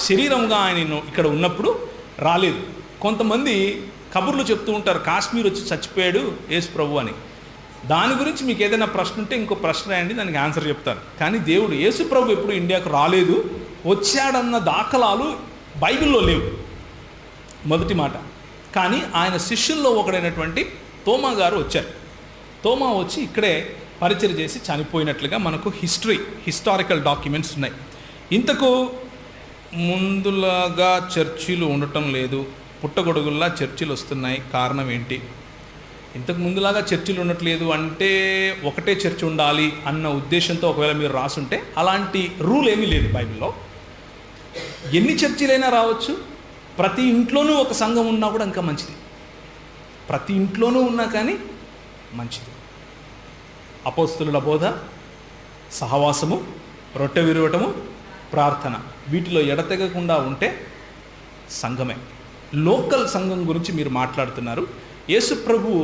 శరీరంగా ఆయన ఇక్కడ ఉన్నప్పుడు రాలేదు. కొంతమంది కబుర్లు చెప్తూ ఉంటారు, కాశ్మీర్ వచ్చి చచ్చిపోయాడు యేసు ప్రభు అని. దాని గురించి మీకు ఏదైనా ప్రశ్న ఉంటే ఇంకో ప్రశ్న రాయండి, దానికి ఆన్సర్ చెప్తాను. కానీ దేవుడు యేసు ప్రభు ఎప్పుడు ఇండియాకు రాలేదు, వచ్చాడన్న దాఖలాలు బైబిల్లో లేవు. మొదటి మాట. కానీ ఆయన శిష్యుల్లో ఒకడైనటువంటి తోమా గారు వచ్చారు. తోమా వచ్చి ఇక్కడే పరిచయం చేసి చనిపోయినట్లుగా మనకు హిస్టారికల్ డాక్యుమెంట్స్ ఉన్నాయి. ఇంతకు ముందులాగా చర్చిలు ఉండటం లేదు, పుట్టగొడుగుల్లా చర్చిలు వస్తున్నాయి. కారణం ఏంటి? ఇంతకు ముందులాగా చర్చిలు ఉండట్లేదు అంటే ఒకటే చర్చ్ ఉండాలి అన్న ఉద్దేశంతో ఒకవేళ మీరు రాసుంటే, అలాంటి రూల్ ఏమీ లేదు బైబిల్లో. ఎన్ని చర్చిలైనా రావచ్చు. ప్రతి ఇంట్లోనూ ఒక సంఘం ఉన్నా కూడా ఇంకా మంచిది. ప్రతి ఇంట్లోనూ ఉన్నా కానీ మంచిది. అపోస్తలుల బోధ, సహవాసము, రొట్టె విరవటము, ప్రార్థన, వీటిలో ఎడతెగకుండా ఉంటే సంఘమే. లోకల్ సంఘం గురించి మీరు మాట్లాడుతున్నారు. యేసు ప్రభువు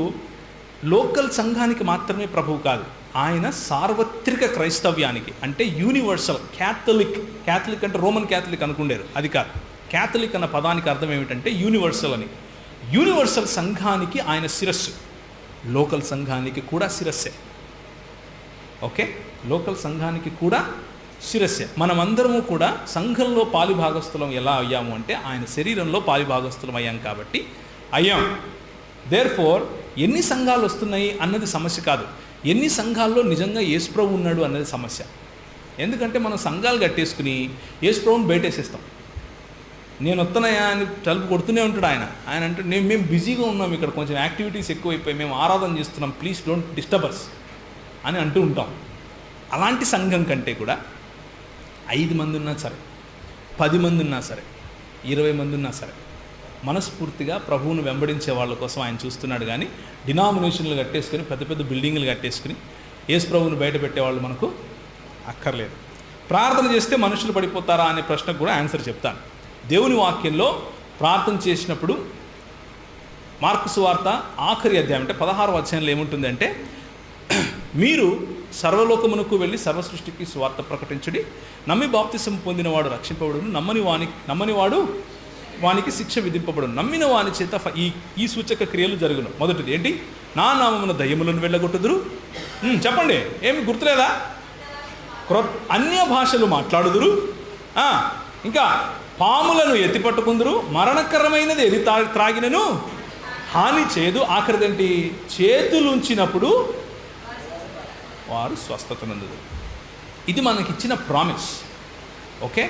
లోకల్ సంఘానికి మాత్రమే ప్రభువు కాదు, ఆయన సార్వత్రిక క్రైస్తవ్యానికి, అంటే యూనివర్సల్. క్యాథలిక్ అంటే రోమన్ క్యాథలిక్ అనుకుండేరు, అది కాదు. క్యాథలిక్ అన్న పదానికి అర్థం ఏమిటంటే యూనివర్సల్ అని. యూనివర్సల్ సంఘానికి ఆయన శిరస్సు, లోకల్ సంఘానికి కూడా శిరస్సే. ఓకే, లోకల్ సంఘానికి కూడా శిరస్సే. మనమందరము కూడా సంఘంలో పాలిభాగస్థులం ఎలా అయ్యాము అంటే ఆయన శరీరంలో పాలిభాగస్థులం అయ్యాం కాబట్టి అయ్యాం. దేర్ఫోర్ ఎన్ని సంఘాలు వస్తున్నాయి అన్నది సమస్య కాదు, ఎన్ని సంఘాల్లో నిజంగా యేసుప్రభు ఉన్నాడు అన్నది సమస్య. ఎందుకంటే మనం సంఘాలు కట్టేసుకుని యేసుప్రభుని బయటేసేస్తాం. నేను వస్తున్నాయా అని తలుపు కొడుతూనే ఉంటాడు ఆయన. అంటే మేము బిజీగా ఉన్నాం, ఇక్కడ కొంచెం యాక్టివిటీస్ ఎక్కువైపోయి మేము ఆరాధన చేస్తున్నాం, ప్లీజ్ డోంట్ డిస్టర్బ్ అస్ అని అంటూ ఉంటాం. అలాంటి సంఘం కంటే కూడా 5 మంది ఉన్నా సరే, 10 మంది ఉన్నా సరే, 20 మంది ఉన్నా సరే, మనస్ఫూర్తిగా ప్రభువును వెంబడించే వాళ్ళ కోసం ఆయన చూస్తున్నాడు. కానీ డినామినేషన్లు కట్టేసుకుని, పెద్ద పెద్ద బిల్డింగ్లు కట్టేసుకుని యేసు ప్రభువును బయట పెట్టేవాళ్ళు మనకు అక్కర్లేదు. ప్రార్థన చేస్తే మనుషులు పడిపోతారా అనే ప్రశ్నకు కూడా ఆన్సర్ చెప్తాను. దేవుని వాక్యంలో ప్రార్థన చేసినప్పుడు మార్కు సువార్త ఆఖరి అధ్యాయం అంటే 16వ అధ్యాయంలో ఏముంటుందంటే, మీరు సర్వలోకమునకు వెళ్ళి సర్వసృష్టికి సువార్త ప్రకటించుడి, నమ్మి బాప్తిసం పొందినవాడు రక్షింపబడును, నమ్మనివాడు వానికి శిక్ష విధింపబడును, నమ్మిన వాని చేత ఈ సూచక క్రియలు జరుగును. మొదటిది ఏంటి? నా నామమున దయ్యములను వెళ్ళగొట్టుదురు. చెప్పండి, ఏమి గుర్తులేదా? అన్య భాషలు మాట్లాడుదురు, ఇంకా పాములను ఎత్తిపట్టుకుందురు, మరణకరమైనది ఏది త్రాగినను హాని చేయదు. ఆఖరిదేంటి? చేతులుంచినప్పుడు వారు స్వస్థత నందుదు. ఇది మనకిచ్చిన ప్రామిస్. ఓకే,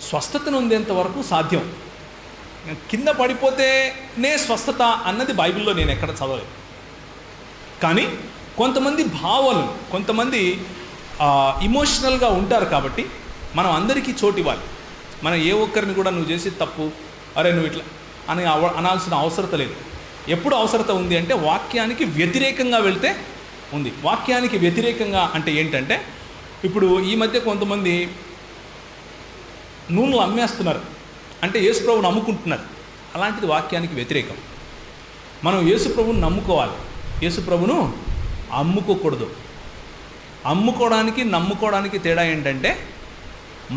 స్వస్థత నొందేంత వరకు సాధ్యం. కింద పడిపోతేనే స్వస్థత అన్నది బైబిల్లో నేను ఎక్కడ చదవలేదు. కానీ కొంతమంది భావాలు, కొంతమంది ఇమోషనల్గా ఉంటారు కాబట్టి మనం అందరికీ చోటు ఇవ్వాలి. మనం ఏ ఒక్కరిని కూడా నువ్వు చేసి తప్పు, అరే నువ్వు ఇట్లా అని అనాల్సిన అవసరత లేదు. ఎప్పుడు అవసరత ఉంది అంటే వాక్యానికి వ్యతిరేకంగా వెళ్తే ఉంది. వాక్యానికి వ్యతిరేకంగా అంటే ఏంటంటే, ఇప్పుడు ఈ మధ్య కొంతమంది నూనెలు అమ్మేస్తున్నారు, అంటే యేసుప్రభుని నమ్ముకుంటున్నారు. అలాంటిది వాక్యానికి వ్యతిరేకం. మనం యేసుప్రభుని నమ్ముకోవాలి, యేసుప్రభును అమ్ముకోకూడదు. అమ్ముకోవడానికి నమ్ముకోవడానికి తేడా ఏంటంటే,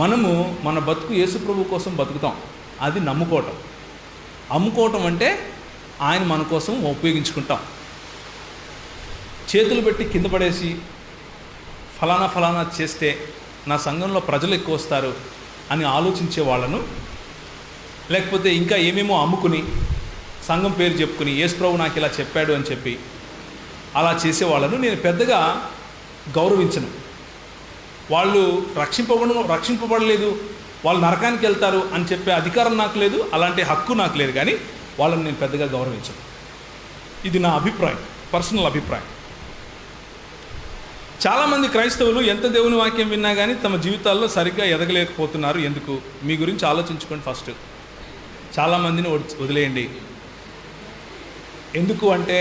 మనము మన బతుకు యేసుప్రభు కోసం బతుకుతాం, అది నమ్ముకోవటం. అమ్ముకోవటం అంటే ఆయన మన కోసం ఉపయోగించుకుంటాం. చేతులు పెట్టి కింద పడేసి ఫలానా చేస్తే నా సంఘంలో ప్రజలు ఎక్కువ వస్తారు అని ఆలోచించే వాళ్ళను, లేకపోతే ఇంకా ఏమేమో అమ్ముకుని సంఘం పేరు చెప్పుకుని యేసుప్రభు నాకు ఇలా చెప్పాడు అని చెప్పి అలా చేసే వాళ్ళను నేను పెద్దగా గౌరవించను. వాళ్ళు రక్షింపబడలేదు, వాళ్ళు నరకానికి వెళ్తారు అని చెప్పే అధికారం నాకు లేదు, అలాంటి హక్కు నాకు లేదు. కానీ వాళ్ళని నేను పెద్దగా గౌరవించను. ఇది నా అభిప్రాయం, పర్సనల్ అభిప్రాయం. చాలామంది క్రైస్తవులు ఎంత దేవుని వాక్యం విన్నా కానీ తమ జీవితాల్లో సరిగ్గా ఎదగలేకపోతున్నారు. ఎందుకు? మీ గురించి ఆలోచించుకోండి ఫస్ట్. చాలామందిని వదిలేయండి. ఎందుకు అంటే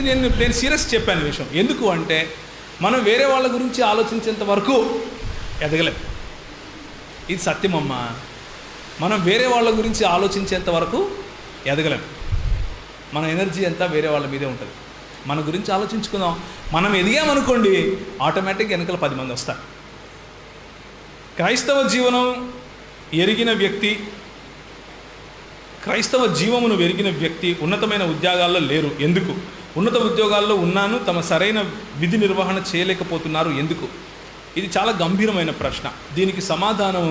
నేను సీరియస్ చెప్పాను విషయం. ఎందుకు అంటే మనం వేరే వాళ్ళ గురించి ఆలోచించేంత వరకు ఎదగలేం. ఇది సత్యమమ్మా. మనం వేరే వాళ్ళ గురించి ఆలోచించేంత వరకు ఎదగలేం. మన ఎనర్జీ అంతా వేరే వాళ్ళ మీదే ఉంటుంది. మన గురించి ఆలోచించుకుందాం. మనం ఎదిగామనుకోండి, ఆటోమేటిక్గా వెనకాల 10 మంది వస్తారు. క్రైస్తవ జీవనం ఎరిగిన వ్యక్తి, క్రైస్తవ జీవమును ఎరిగిన వ్యక్తి ఉన్నతమైన ఉద్యోగాల్లో లేరు. ఎందుకు? ఉన్నత ఉద్యోగాల్లో ఉన్నాను, తమ సరైన విధి నిర్వహణ చేయలేకపోతున్నారు. ఎందుకు? ఇది చాలా గంభీరమైన ప్రశ్న. దీనికి సమాధానం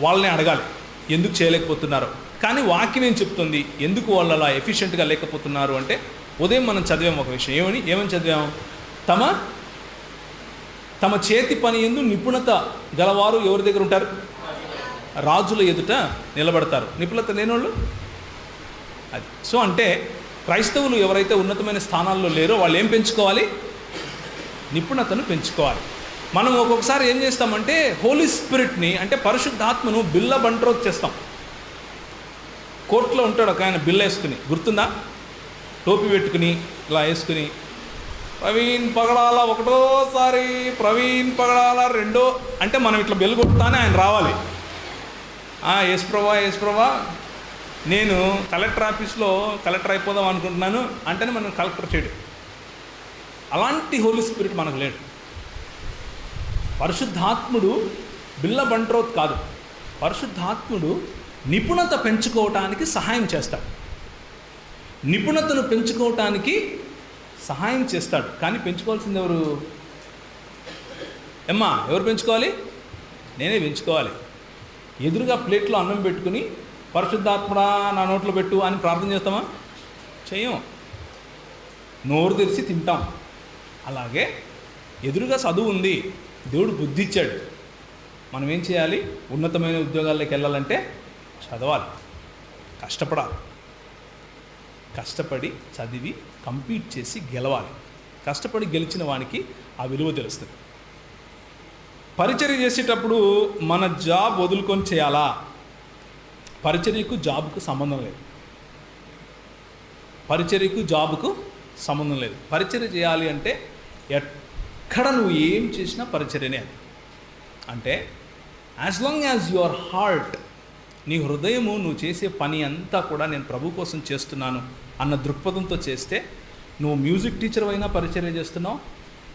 వాళ్ళని అడగాలి, ఎందుకు చేయలేకపోతున్నారు. కానీ వాక్యం ఏం చెప్తుంది ఎందుకు వాళ్ళు అలా ఎఫిషియెంట్గా లేకపోతున్నారు అంటే, ఉదయం మనం చదివాం ఒక విషయం. ఏమని చదివాం? తమ చేతి పని యందు నిపుణత గలవారు ఎవరి దగ్గర ఉంటారు? రాజుల ఎదుట నిలబడతారు. నిపుణత లేనోళ్ళు అది. సో అంటే క్రైస్తవులు ఎవరైతే ఉన్నతమైన స్థానాల్లో లేరో వాళ్ళు ఏం పెంచుకోవాలి? నిపుణతను పెంచుకోవాలి. మనం ఒక్కొక్కసారి ఏం చేస్తామంటే హోలీ స్పిరిట్ని, అంటే పరిశుద్ధాత్మను బిల్ల బంట్రోత్ చేస్తాం. కోర్టులో ఉంటాడు ఒక ఆయన బిల్ల వేసుకుని, గుర్తుందా? టోపీ పెట్టుకుని ఇలా వేసుకుని, ప్రవీణ్ పగడాల ఒకటోసారి, ప్రవీణ్ పగడాల రెండో అంటే మనం ఇట్లా బెల్ కొడతానే ఆయన రావాలి. ఎస్ ప్రభా నేను కలెక్టర్ ఆఫీస్లో కలెక్టర్ అయిపోదాం అనుకుంటున్నాను అంటేనే మనం కలెక్టర్ చేయడు. అలాంటి హోలీ స్పిరిట్ మనకు లేడు. పరిశుద్ధాత్ముడు బిల్ల బంట్రోత్ కాదు. పరిశుద్ధాత్ముడు నిపుణత పెంచుకోవటానికి సహాయం చేస్తాడు. నిపుణతను పెంచుకోవటానికి సహాయం చేస్తాడు. కానీ పెంచుకోవాల్సింది ఎవరు? ఎవరు పెంచుకోవాలి? నేనే పెంచుకోవాలి. ఎదురుగా ప్లేట్లో అన్నం పెట్టుకుని పరిశుద్ధాత్ముడా నా నోట్లో పెట్టు అని ప్రార్థన చేస్తామా? చేయం. నోరు తెరిచి తింటాం. అలాగే ఎదురుగా చదువు ఉంది, దేవుడు బుద్ధి ఇచ్చాడు. మనం ఏం చేయాలి? ఉన్నతమైన ఉద్యోగాల్లోకి వెళ్ళాలంటే చదవాలి, కష్టపడాలి. కష్టపడి చదివి కంప్లీట్ చేసి గెలవాలి. కష్టపడి గెలిచిన వానికి ఆ విలువ తెలుస్తుంది. పరిచర్య చేసేటప్పుడు మన జాబ్ వదులుకొని చేయాలా? పరిచర్యకు జాబ్కు సంబంధం లేదు. పరిచర్యకు జాబ్కు సంబంధం లేదు. పరిచర్య చేయాలి అంటే ఎక్కడ నువ్వు ఏం చేసినా పరిచర్యనే. అది అంటే as long as your heart, నీ హృదయము నువ్వు చేసే పని అంతా కూడా నేను ప్రభు కోసం చేస్తున్నాను అన్న దృక్పథంతో చేస్తే, నువ్వు మ్యూజిక్ టీచర్ అయినా పరిచర్య చేస్తున్నావు,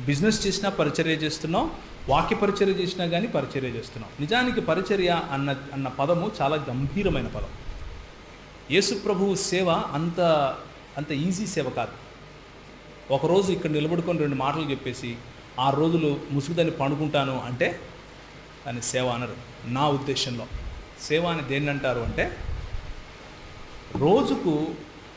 బిజినెస్ చేసినా పరిచర్య చేస్తున్నావు, వాక్య పరిచర్య చేసినా కానీ పరిచర్య చేస్తున్నావు. నిజానికి పరిచర్య అన్న పదము చాలా గంభీరమైన పదం. యేసు ప్రభువు సేవ అంత ఈజీ సేవ కాదు. ఒకరోజు ఇక్కడ నిలబడుకొని 2 మాటలు చెప్పేసి 6 రోజులు ముసుగుదని పండుకుంటాను అంటే దాన్ని సేవ అనరు. నా ఉద్దేశంలో సేవ అని దేన్ని అంటారు అంటే, రోజుకు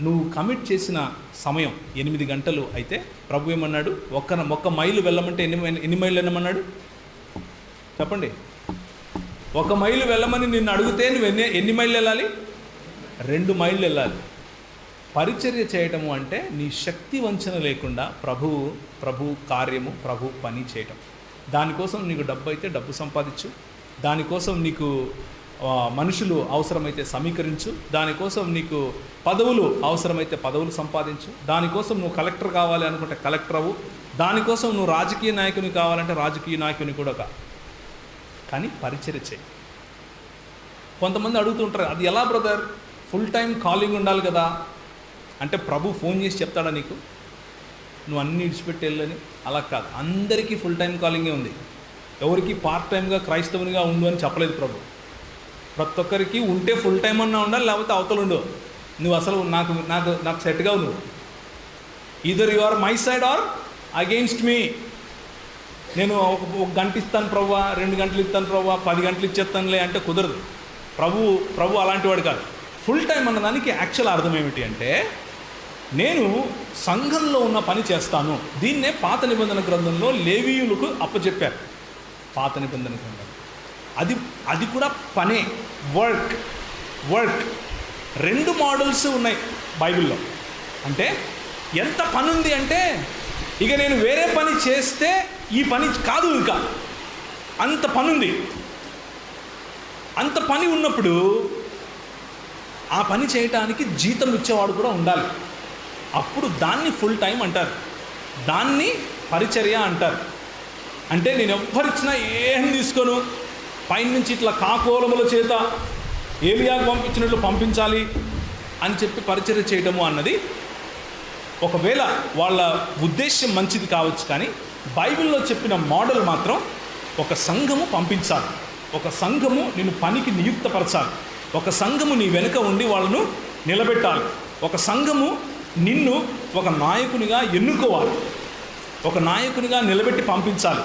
నువ్వు కమిట్ చేసిన సమయం 8 గంటలు అయితే ప్రభు ఏమన్నాడు? ఒక్క మైలు వెళ్ళమంటే ఎన్ని మైళ్ళు వెళ్ళమన్నాడు చెప్పండి? 1 మైలు వెళ్ళమని నిన్ను అడిగితే నువ్వు ఎన్ని మైళ్ళు వెళ్ళాలి? 2 మైళ్ళు వెళ్ళాలి. పరిచర్య చేయటము అంటే నీ శక్తి వంచన లేకుండా ప్రభు కార్యము, ప్రభు పని చేయటం. దానికోసం నీకు డబ్బు అయితే డబ్బు సంపాదించు, దానికోసం నీకు మనుషులు అవసరమైతే సమీకరించు, దానికోసం నీకు పదవులు అవసరమైతే పదవులు సంపాదించు, దానికోసం నువ్వు కలెక్టర్ కావాలి అనుకుంటే కలెక్టర్ అవ్వు, దానికోసం నువ్వు రాజకీయ నాయకుని కావాలంటే రాజకీయ నాయకుని కూడా కానీ పరిచర్య చేయి. కొంతమంది అడుగుతుంటారు, అది ఎలా బ్రదర్, ఫుల్ టైం కాలింగ్ ఉండాలి కదా అంటే ప్రభు ఫోన్ చేసి చెప్తాడా నీకు నువ్వు అన్నీ విడిచిపెట్టి వెళ్ళని? అలా కాదు, అందరికీ ఫుల్ టైం కాలింగే ఉంది. ఎవరికి పార్ట్ టైంగా క్రైస్తవునిగా ఉండు అని చెప్పలేదు ప్రభు. ప్రతి ఒక్కరికి ఉంటే ఫుల్ టైం అన్నా ఉండాలి, లేకపోతే అవతలు ఉండు. నువ్వు అసలు నాకు నాకు నాకు సెట్ కావు. నువ్వు either you are my side or against me. నేను ఒక గంట ఇస్తాను ప్రభువా, 2 గంటలు ఇస్తాను ప్రభువా, 10 గంటలు ఇచ్చేస్తానులే అంటే కుదరదు. ప్రభు అలాంటి వాడు కాదు. ఫుల్ టైం అన్నదానికి యాక్చువల్ అర్థం ఏమిటి అంటే, నేను సంఘంలో ఉన్న పని చేస్తాను. దీన్నే పాత నిబంధన గ్రంథంలో లేవీయులకు అప్పచెప్పారు. పాత నిబంధన గ్రంథం అది కూడా పనే, వర్క్. 2 మోడల్స్ ఉన్నాయి బైబిల్లో. అంటే ఎంత పని ఉంది అంటే, ఇక నేను వేరే పని చేస్తే ఈ పని కాదు, ఇక అంత పని ఉంది. అంత పని ఉన్నప్పుడు ఆ పని చేయటానికి జీతం ఇచ్చేవాడు కూడా ఉండాలి. అప్పుడు దాన్ని ఫుల్ టైం అంటారు, దాన్ని పరిచర్య అంటారు. అంటే నేను ఎవ్వరిచ్చినా ఏం తీసుకోను, పైనుంచి ఇట్లా కాకోలముల చేత ఏలియాకు పంపించినట్లు పంపించాలి అని చెప్పి పరిచర్య చేయటము అన్నది ఒకవేళ వాళ్ళ ఉద్దేశం మంచిది కావచ్చు, కానీ బైబిల్లో చెప్పిన మోడల్ మాత్రం ఒక సంఘము పంపించాలి, ఒక సంఘము నిన్ను పనికి నియుక్తపరచాలి, ఒక సంఘము నీ వెనుక ఉండి వాళ్ళను నిలబెట్టాలి, ఒక సంఘము నిన్ను ఒక నాయకునిగా ఎన్నుకోవాలి, ఒక నాయకునిగా నిలబెట్టి పంపించాలి.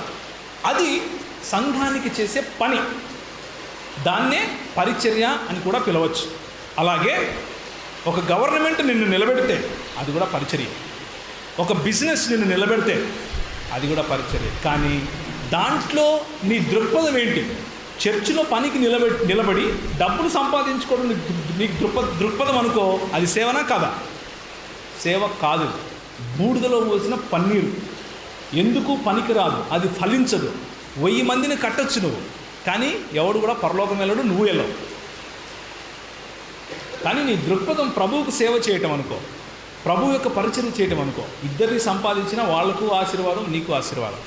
అది సంఘానికి చేసే పని. దాన్నే పరిచర్య అని కూడా పిలవచ్చు. అలాగే ఒక గవర్నమెంట్ నిన్ను నిలబెడితే అది కూడా పరిచర్య, ఒక బిజినెస్ నిన్ను నిలబెడితే అది కూడా పరిచర్య. కానీ దాంట్లో నీ దృక్పథం ఏంటి? చర్చిలో పనికి నిలబడి డబ్బులు సంపాదించుకోవడం నీకు దృక్పథం అనుకో, అది సేవనా కాదా? సేవ కాదు. బూడిదలో పోసిన పన్నీరు ఎందుకు పనికిరాదు, అది ఫలించదు. 1000 మందిని కట్టొచ్చు నువ్వు, కానీ ఎవడు కూడా పరలోకం వెళ్ళడు, నువ్వు వెళ్ళవు. కానీ నీ దృక్పథం ప్రభువుకు సేవ చేయటం అనుకో, ప్రభు యొక్క పరిచయం చేయటం అనుకో, ఇద్దరిని సంపాదించినా వాళ్లకు ఆశీర్వాదం, నీకు ఆశీర్వాదం.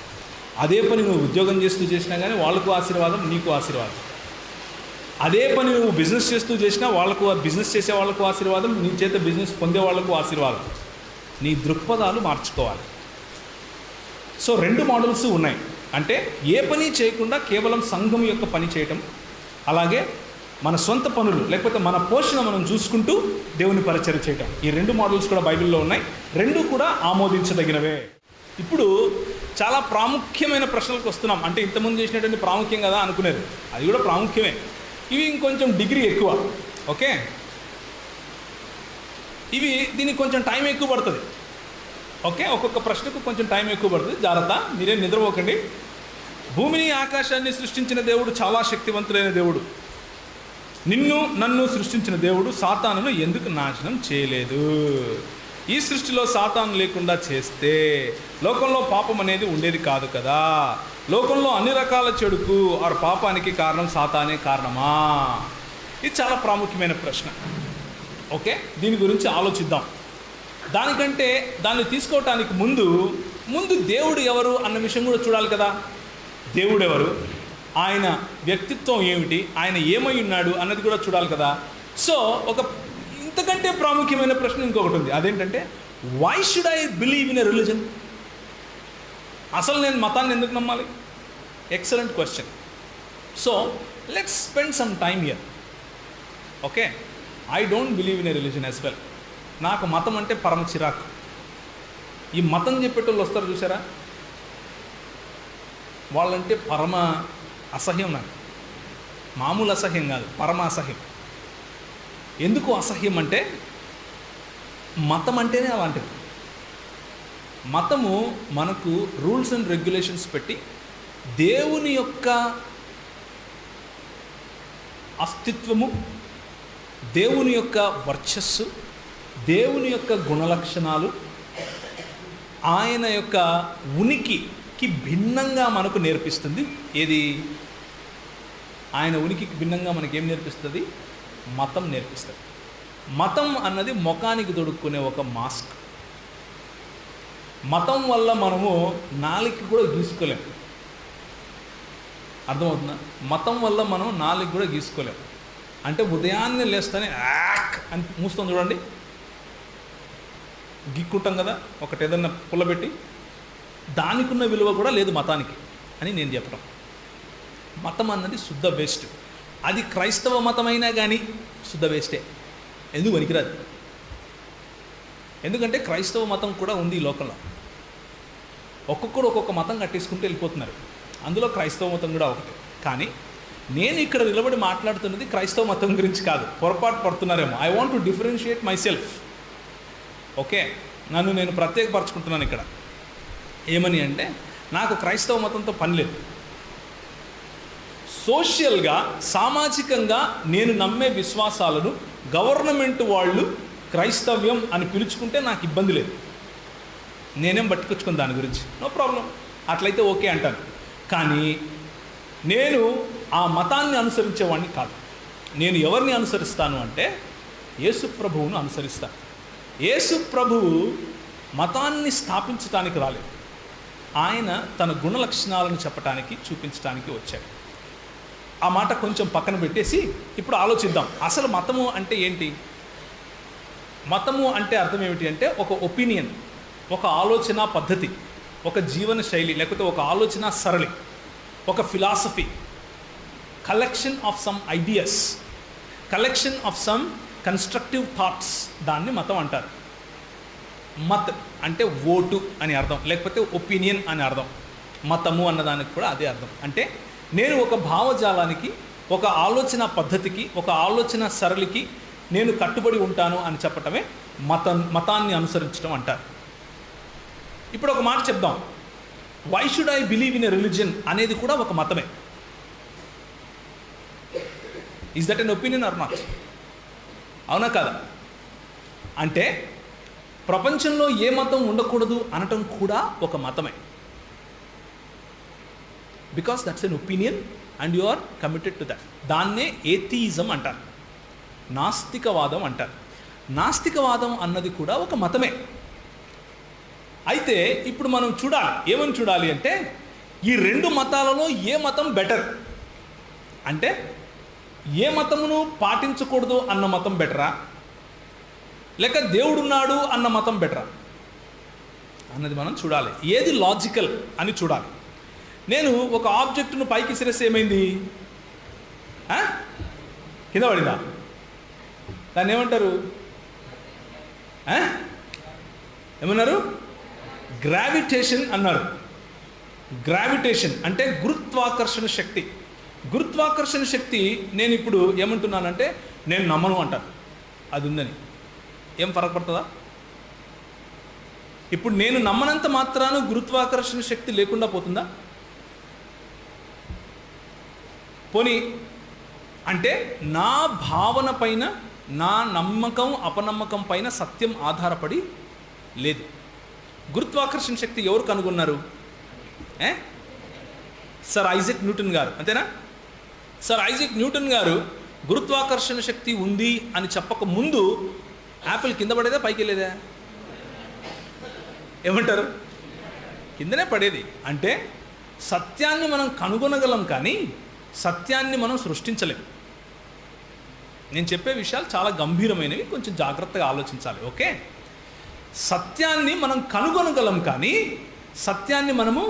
అదే పని నువ్వు ఉద్యోగం చేస్తూ చేసినా కానీ వాళ్లకు ఆశీర్వాదం, నీకు ఆశీర్వాదం. అదే పని నువ్వు బిజినెస్ చేస్తూ చేసినా వాళ్ళకు, బిజినెస్ చేసే వాళ్ళకు ఆశీర్వాదం, నీ చేత బిజినెస్ పొందే వాళ్లకు ఆశీర్వాదం. నీ దృక్పథాలు మార్చుకోవాలి. సో 2 మోడల్స్ ఉన్నాయి. అంటే ఏ పని చేయకుండా కేవలం సంఘం యొక్క పని చేయటం, అలాగే మన సొంత పనులు లేకపోతే మన పోషణ మనం చూసుకుంటూ దేవుని పరిచర్య చేయటం. ఈ 2 మోడల్స్ కూడా బైబిల్లో ఉన్నాయి. 2 కూడా ఆమోదించదగినవే. ఇప్పుడు చాలా ప్రాముఖ్యమైన ప్రశ్నలకు వస్తున్నాం. అంటే ఇంతకుముందు చేసినటువంటి ప్రాముఖ్యం కదా అనుకునేది, అది కూడా ప్రాముఖ్యమే. ఇవి ఇంకొంచెం డిగ్రీ ఎక్కువ. ఓకే, దీనికి కొంచెం టైం ఎక్కువ పడుతుంది. ఓకే, ఒక్కొక్క ప్రశ్నకు కొంచెం టైం ఎక్కువ పడుతుంది. జాగ్రత్త, మీరేం నిద్రపోకండి. భూమిని ఆకాశాన్ని సృష్టించిన దేవుడు చాలా శక్తివంతుడైన దేవుడు. నన్ను సృష్టించిన దేవుడు సాతానును ఎందుకు నాశనం చేయలేదు? ఈ సృష్టిలో సాతాను లేకుండా చేస్తే లోకంలో పాపం అనేది ఉండేది కాదు కదా. లోకంలో అన్ని రకాల చెడుకు ఆరు పాపానికి కారణం సాతానే కారణమా? ఇది చాలా ప్రాముఖ్యమైన ప్రశ్న. ఓకే, దీని గురించి ఆలోచిద్దాం. దానికంటే దాన్ని తీసుకోవటానికి ముందు దేవుడు ఎవరు అన్న విషయం కూడా చూడాలి కదా. దేవుడు ఎవరు, ఆయన వ్యక్తిత్వం ఏమిటి, ఆయన ఏమై ఉన్నాడు అన్నది కూడా చూడాలి కదా. సో ఇంతకంటే ప్రాముఖ్యమైన ప్రశ్న ఇంకొకటి ఉంది. అదేంటంటే, why should I believe in a religion? అసలు నేను మతాన్ని ఎందుకు నమ్మాలి? Excellent question. So let's spend some time here. Okay, I don't believe in a religion as well. నాకు మతం అంటే పరమ చిరాకు. ఈ మతం చెప్పేటోళ్ళు వస్తారు చూసారా, వాళ్ళంటే పరమ అసహ్యం. నాకు మామూలు అసహ్యం కాదు, పరమ అసహ్యం. ఎందుకు అసహ్యం అంటే, మతం అంటేనే అలాంటిది. మతము మనకు రూల్స్ అండ్ రెగ్యులేషన్స్ పెట్టి దేవుని యొక్క అస్తిత్వము, దేవుని యొక్క వర్చస్సు, దేవుని యొక్క గుణలక్షణాలు, ఆయన యొక్క ఉనికికి భిన్నంగా మనకు నేర్పిస్తుంది. ఏది? ఆయన ఉనికికి భిన్నంగా మనకేం నేర్పిస్తుంది? మతం నేర్పిస్తుంది. మతం అన్నది ముఖానికి తొడుక్కునే ఒక మాస్క్. మతం వల్ల మనము నాలుగుకి కూడా గీసుకోలేము. అర్థమవుతుందా? మతం వల్ల మనం నాలుగు కూడా గీసుకోలేము. అంటే ఉదయాన్నే లేస్తేనే యాక్ అని మూస్తాం చూడండి, గిక్కుంటాం కదా ఒకటి ఏదన్నా పుల్లబెట్టి, దానికి ఉన్న విలువ కూడా లేదు మతానికి అని నేను చెప్పడం. మతం అన్నది శుద్ధ వేస్ట్. అది క్రైస్తవ మతమైనా కానీ శుద్ధ వేస్టే. ఎందుకు పనికిరాదు? ఎందుకంటే క్రైస్తవ మతం కూడా ఉంది ఈ లోకంలో. ఒక్కొక్కరు ఒక్కొక్క మతం కట్టేసుకుంటూ వెళ్ళిపోతున్నారు. అందులో క్రైస్తవ మతం కూడా ఒకటి. కానీ నేను ఇక్కడ నిలబడి మాట్లాడుతున్నది క్రైస్తవ మతం గురించి కాదు. పొరపాటు పడుతున్నారేమో. I want to differentiate myself. Okay, నన్ను నేను ప్రత్యేకపరచుకుంటున్నాను ఇక్కడ. ఏమని అంటే, నాకు క్రైస్తవ మతంతో పని లేదు. సోషల్గా, సామాజికంగా నేను నమ్మే విశ్వాసాలను గవర్నమెంట్ వాళ్ళు క్రైస్తవ్యం అని పిలుచుకుంటే నాకు ఇబ్బంది లేదు. నేనేం పట్టుకొచ్చుకుని దాని గురించి, నో ప్రాబ్లం, అట్లయితే ఓకే అంటాను. కానీ నేను ఆ మతాన్ని అనుసరించేవాడిని కాదు. నేను ఎవరిని అనుసరిస్తాను అంటే యేసు ప్రభువును అనుసరిస్తాను. యేసు ప్రభువు మతాన్ని స్థాపించడానికి రాలేదు. ఆయన తన గుణ లక్షణాలను చెప్పడానికి, చూపించడానికి వచ్చాడు. ఆ మాట కొంచెం పక్కన పెట్టేసి ఇప్పుడు ఆలోచిద్దాం. అసలు మతము అంటే ఏంటి? మతము అంటే అర్థం ఏమిటి అంటే ఒక ఒపీనియన్, ఒక ఆలోచన పద్ధతి, ఒక జీవన శైలి, లేకపోతే ఒక ఆలోచన సరళి, ఒక philosophy, collection of some ideas, collection of some constructive thoughts. దాన్ని మతం అంటారు. మత్ అంటే ఓటు అని అర్థం, లేకపోతే ఒపీనియన్ అని అర్థం. మతము అన్నదానికి కూడా అదే అర్థం. అంటే నేను ఒక భావజాలానికి, ఒక ఆలోచన పద్ధతికి, ఒక ఆలోచన సరళికి నేను కట్టుబడి ఉంటాను అని చెప్పటమే మతాన్ని అనుసరించడం అంటారు. ఇప్పుడు ఒక మాట చెప్దాం. Why should I believe in a religion అనేది కూడా ఒక మతమే. Is that an opinion or not? అవునా కాదా? అంటే ప్రపంచంలో ఏ మతం ఉండకూడదు అనటం కూడా ఒక మతమే. Because that's an opinion and you are committed to that. దాన్నే ఏథియిజం అంటారు, నాస్తికవాదం అంటారు. నాస్తికవాదం అన్నది కూడా ఒక మతమే. అయితే ఇప్పుడు మనం చూడాలి, ఏమని చూడాలి అంటే ఈ రెండు మతాలలో ఏ మతం బెటర్, అంటే ఏ మతమును పాటించకూడదు అన్న మతం బెటరా, లేక దేవుడున్నాడు అన్న మతం బెటరా అన్నది మనం చూడాలి. ఏది లాజికల్ అని చూడాలి. నేను ఒక ఆబ్జెక్టును పైకి విసిరేస్తే ఏమైంది? కింద పడిందా? దాన్ని ఏమంటారు? ఏమన్నారు? గ్రావిటేషన్ అన్నారు. గ్రావిటేషన్ అంటే గురుత్వాకర్షణ శక్తి. గురుత్వాకర్షణ శక్తి నేను ఇప్పుడు ఏమంటున్నానంటే నేను నమ్మను అంటాను, అది ఉందని. ఏం ఫరక పడుతుందా? ఇప్పుడు నేను నమ్మనంత మాత్రాన గురుత్వాకర్షణ శక్తి లేకుండా పోతుందా? పోనీ అంటే నా భావన పైన, నా నమ్మకం అపనమ్మకం పైన సత్యం ఆధారపడి లేదు. గురుత్వాకర్షణ శక్తి ఎవరు కనుగొన్నారు? సర్ ఐజాక్ న్యూటన్ గారు, అంతేనా? సర్ ఐజాక్ న్యూటన్ గారు గురుత్వాకర్షణ శక్తి ఉంది అని చెప్పక ముందు యాపిల్ కింద పడేదా పైకి వెళ్ళేదా? ఏమంటారు? కిందనే పడేది. అంటే సత్యాన్ని మనం కనుగొనగలం కానీ సత్యాన్ని మనం సృష్టించలేం. నేను చెప్పే విషయాలు చాలా గంభీరమైనవి, కొంచెం జాగ్రత్తగా ఆలోచించాలి. ఓకే, సత్యాన్ని మనం కనుగొనగలం కానీ సత్యాన్ని మనము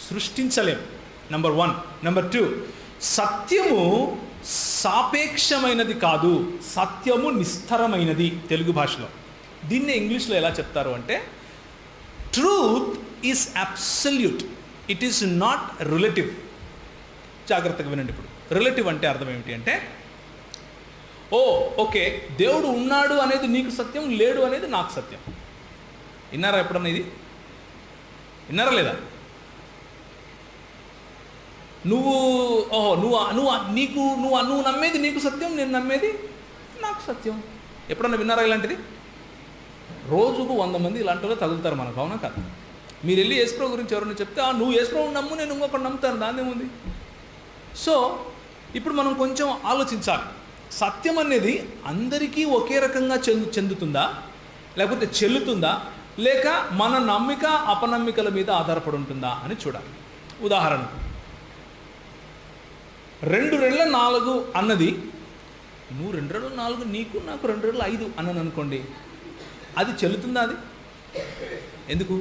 సృష్టించలేం. నెంబర్ 1. నెంబర్ 2, సత్యము సాపేక్షమైనది కాదు, సత్యము నిస్థిరమైనది తెలుగు భాషలో. దీన్నే ఇంగ్లీష్లో ఎలా చెప్తారు అంటే truth is absolute, it is not relative. జాగ్రత్తగా వినండి. ఇప్పుడు రిలేటివ్ అంటే అర్థం ఏమిటి అంటే, ఓకే దేవుడు ఉన్నాడు అనేది నీకు సత్యం, లేడు అనేది నాకు సత్యం. విన్నారా ఎప్పుడన్నా ఇది? విన్నారా లేదా? నువ్వు నమ్మేది నీకు సత్యం, నేను నమ్మేది నాకు సత్యం. ఎప్పుడన్నా విన్నారా ఇలాంటిది? రోజుకు 100 మంది ఇలాంటి వాళ్ళు తగులుతారు మనకు, అవునా కాదు? మీరు వెళ్ళి యేసుప్రభు గురించి ఎవరైనా చెప్తే నువ్వు యేసుప్రభు నమ్ము, నేను ఇంకొకటి నమ్ముతాను, దాన్నేముంది? సో ఇప్పుడు మనం కొంచెం ఆలోచించాలి. సత్యం అనేది అందరికీ ఒకే రకంగా చెందుతుందా, లేకపోతే చెల్లుతుందా, లేక మన నమ్మిక అపనమ్మికల మీద ఆధారపడి ఉంటుందా అని చూడాలి. ఉదాహరణకు 2 రెళ్ళ 4 అన్నది, నువ్వు 2 రెళ్ళ 4 నీకు, నాకు 2 రెళ్ళ 5 అన్నాను అనుకోండి, అది చెల్లుతుందా? అది ఎందుకు?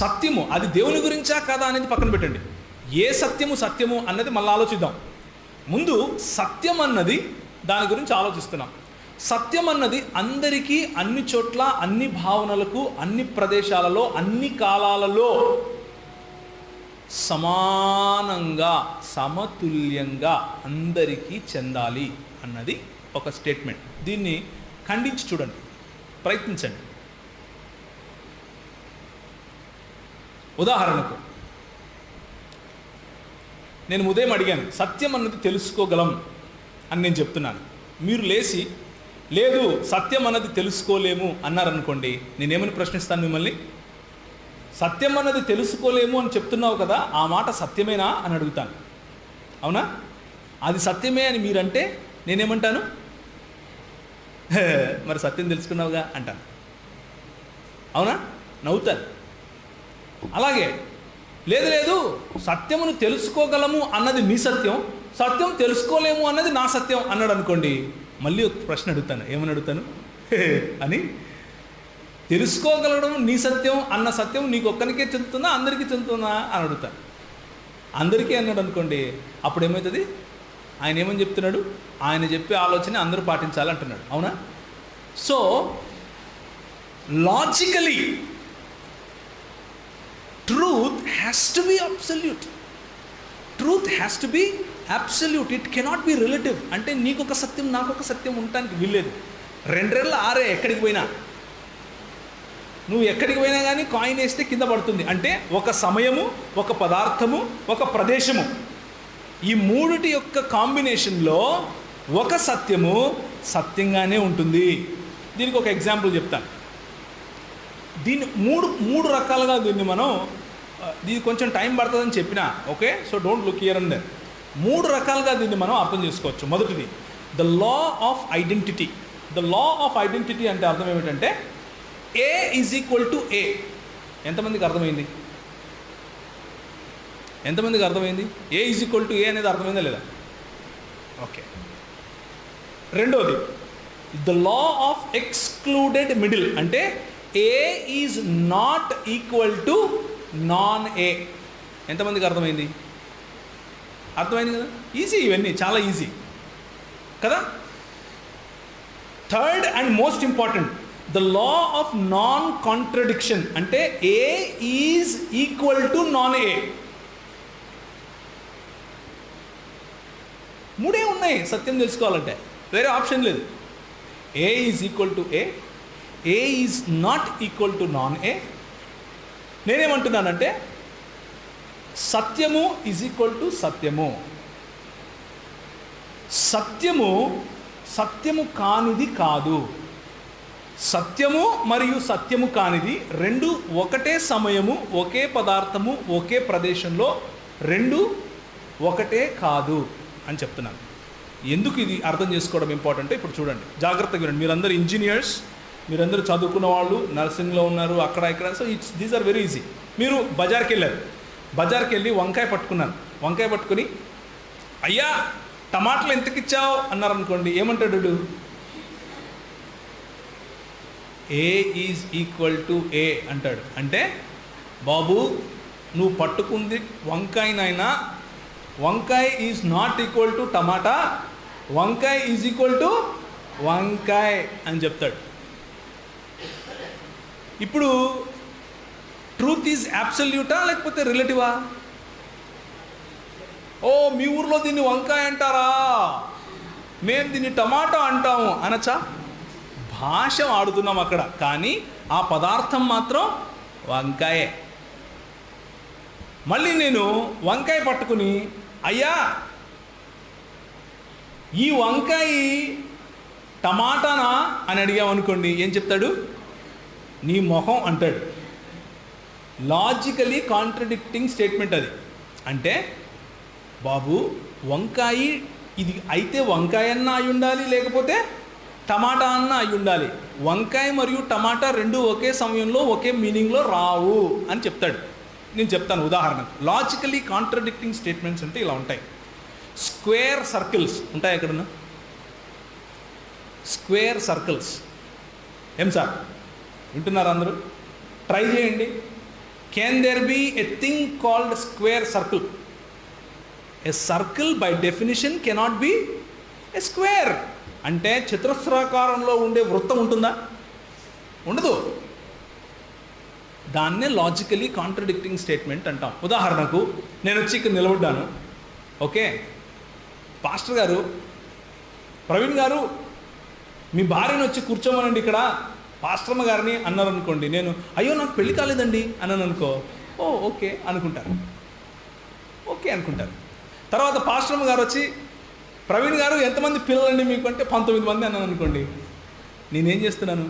సత్యము అది దేవుని గురించా కాదా అనేది పక్కన పెట్టండి. ఏ సత్యము అన్నది మళ్ళీ ఆలోచిద్దాం. ముందు సత్యం అన్నది దాని గురించి ఆలోచిస్తున్నాం. సత్యం అన్నది అందరికీ, అన్ని చోట్ల, అన్ని భావనలకు, అన్ని ప్రదేశాలలో, అన్ని కాలాలలో సమానంగా, సమతుల్యంగా అందరికీ చెందాలి అన్నది ఒక స్టేట్మెంట్. దీన్ని ఖండించి చూడండి, ప్రయత్నించండి. ఉదాహరణకు నేను ఉదయం అడిగాను, సత్యం అన్నది తెలుసుకోగలం అని నేను చెప్తున్నాను. మీరు లేచి లేదు సత్యం అన్నది తెలుసుకోలేము అన్నారనుకోండి, నేనేమని ప్రశ్నిస్తాను మిమ్మల్ని? సత్యం అన్నది తెలుసుకోలేము అని చెప్తున్నావు కదా, ఆ మాట సత్యమేనా అని అడుగుతాను. అవునా? అది సత్యమే అని మీరంటే నేనేమంటాను? మరి సత్యం తెలుసుకున్నావుగా అంటాను. అవునా? నవ్వుతాను. అలాగే లేదు సత్యమును తెలుసుకోగలము అన్నది మీ సత్యం, సత్యం తెలుసుకోలేము అన్నది నా సత్యం అన్నాడు అనుకోండి, మళ్ళీ ఒక ప్రశ్న అడుగుతాను. ఏమని అడుగుతాను అని? తెలుసుకోగలడం నీ సత్యం అన్న సత్యం నీకు ఒక్కరికే చెందుతుందా, అందరికీ చెందుతుందా అని అడుగుతాను. అందరికీ అన్నాడు అనుకోండి, అప్పుడు ఏమవుతుంది? ఆయన ఏమని చెప్తున్నాడు? ఆయన చెప్పే ఆలోచన అందరూ పాటించాలి అంటున్నాడు. అవునా? So logically truth has to be absolute. Truth has to be absolute. It cannot be relative. అంటే నీకు ఒక సత్యం, నాకు ఒక సత్యం ఉండటానికి వీల్లేదు. 2 రెళ్ళ 6 ఎక్కడికి పోయినా, నువ్వు ఎక్కడికి పోయినా కానీ కాయిన్ వేస్తే కింద పడుతుంది. అంటే ఒక సమయము, ఒక పదార్థము, ఒక ప్రదేశము, ఈ మూడిటి యొక్క కాంబినేషన్లో ఒక సత్యము సత్యంగానే ఉంటుంది. దీనికి ఒక ఎగ్జాంపుల్ చెప్తాను. దీన్ని మూడు రకాలుగా దీన్ని మనం, దీనికి కొంచెం టైం పడుతుందని చెప్పినా, okay, so don't look here and there. 3 రకాలుగా దీన్ని మనం అర్థం చేసుకోవచ్చు. మొదటిది the law of identity. The law of identity అంటే అర్థం ఏమిటంటే A is equal to A. ఎంతమందికి అర్థమైంది? ఎంతమందికి అర్థమైంది? A is equal to A అనేది అర్థమైందా లేదా? ఓకే. రెండోది the law of excluded middle. అంటే A is not equal to non A. ఎంతమందికి అర్థమైంది? అర్థమైంది కదా? ఈజీ, ఇవన్నీ చాలా ఈజీ కదా. Third and most important, the law of non contradiction. అంటే A is equal to non A. 3 ఉన్నాయి సత్యం తెలుసుకోవాలంటే, వేరే ఆప్షన్ లేదు. A is equal to A, A is not equal to non A. నేనేమంటున్నానంటే సత్యము ఈజ్ ఈక్వల్ టు సత్యము. సత్యము కానిది కాదు. సత్యము మరియు సత్యము కానిది రెండు ఒకటే సమయము, ఒకే పదార్థము, ఒకే ప్రదేశంలో రెండు ఒకటే కాదు అని చెప్తున్నాను. ఎందుకు ఇది అర్థం చేసుకోవడం ఇంపార్టెంట్? ఇప్పుడు చూడండి, జాగ్రత్తగా వినండి. మీరందరూ ఇంజనీర్స్, మీరందరూ చదువుకున్న వాళ్ళు, నర్సింగ్లో ఉన్నారు, అక్కడ ఇక్కడ. So these are very easy. మీరు బజార్కి వెళ్ళారు, బజార్కి వెళ్ళి వంకాయ పట్టుకున్నాను. వంకాయ పట్టుకుని అయ్యా టమాటాలు ఎంతకిచ్చావు అన్నారనుకోండి, ఏమంటాడు? ఏ ఈజ్ ఈక్వల్ టు ఏ అంటాడు. అంటే బాబు నువ్వు పట్టుకుంది వంకాయనైనా, వంకాయ ఈజ్ నాట్ ఈక్వల్ టు టమాటా, వంకాయ ఈజ్ ఈక్వల్ టు వంకాయ అని చెప్తాడు. ఇప్పుడు ట్రూత్ ఈజ్ అబ్సల్యూటా లేకపోతే రిలేటివా? ఓ మీ ఊర్లో దీన్ని వంకాయ అంటారా, మేము దీన్ని టమాటా అంటాము అనొచ్చా? భాష ఆడుతున్నాం అక్కడ, కానీ ఆ పదార్థం మాత్రం వంకాయే. మళ్ళీ నేను వంకాయ పట్టుకుని అయ్యా ఈ వంకాయ టమాటానా అని అడిగామనుకోండి, ఏం చెప్తాడు? నీ మొహం అంటాడు. లాజికలీ కాంట్రడిక్టింగ్ స్టేట్మెంట్ అది. అంటే బాబు వంకాయ ఇది అయితే వంకాయ అన్న అయి ఉండాలి, లేకపోతే టమాటా అన్న అయి ఉండాలి. వంకాయ మరియు టమాటా రెండు ఒకే సమయంలో ఒకే మీనింగ్లో రావు అని చెప్తాడు. నేను చెప్తాను ఉదాహరణకు. లాజికలీ కాంట్రడిక్టింగ్ స్టేట్మెంట్స్ అంటే ఇలా ఉంటాయి. స్క్వేర్ సర్కిల్స్ ఉంటాయి ఎక్కడన్నా? స్క్వేర్ సర్కిల్స్ ఏం సార్ వింటున్నారు అందరూ? ట్రై చేయండి. Can there be a thing called square circle? A circle by definition cannot be a square. అంటే చతురస్రాకారంలో ఉండే వృత్తం ఉంటుందా? ఉండదు. దాన్నే లాజికలీ కాంట్రడిక్టింగ్ స్టేట్మెంట్ అంటాం. ఉదాహరణకు నేను వచ్చి ఇక్కడ నిలబడ్డాను. ఓకే, పాస్టర్ గారు, ప్రవీణ్ గారు మీ భార్యను వచ్చి కూర్చోమనండి ఇక్కడ పాస్టర్మ గారిని అన్నారు అనుకోండి. నేను అయ్యో నాకు పెళ్లి కాలేదండి అన్నాను అనుకో, ఓ ఓకే అనుకుంటారు. ఓకే అనుకుంటారు. తర్వాత పాస్టర్మ గారు వచ్చి ప్రవీణ్ గారు ఎంతమంది పిల్లలండి మీకు అంటే 19 మంది అన్నాను అనుకోండి. నేనేం చేస్తున్నాను?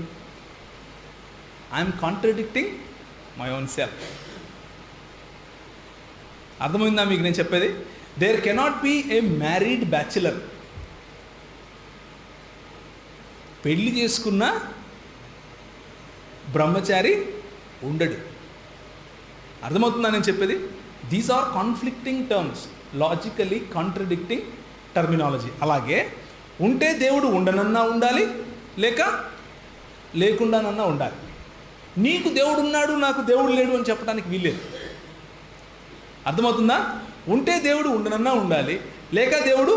I'm contradicting my own self. అర్థమైందా మీకు నేను చెప్పేది? There cannot be a married bachelor. పెళ్లి చేసుకున్న బ్రహ్మచారి ఉండడు. అర్థమవుతుందా నేను చెప్పేది? These are conflicting terms, logically contradicting terminology. అలాగే ఉంటే దేవుడు ఉండనన్నా ఉండాలి, లేక లేకుండానన్నా ఉండాలి. నీకు దేవుడు ఉన్నాడు, నాకు దేవుడు లేడు అని చెప్పడానికి వీల్లేదు. అర్థమవుతుందా? ఉంటే దేవుడు ఉండనన్నా ఉండాలి, లేక దేవుడు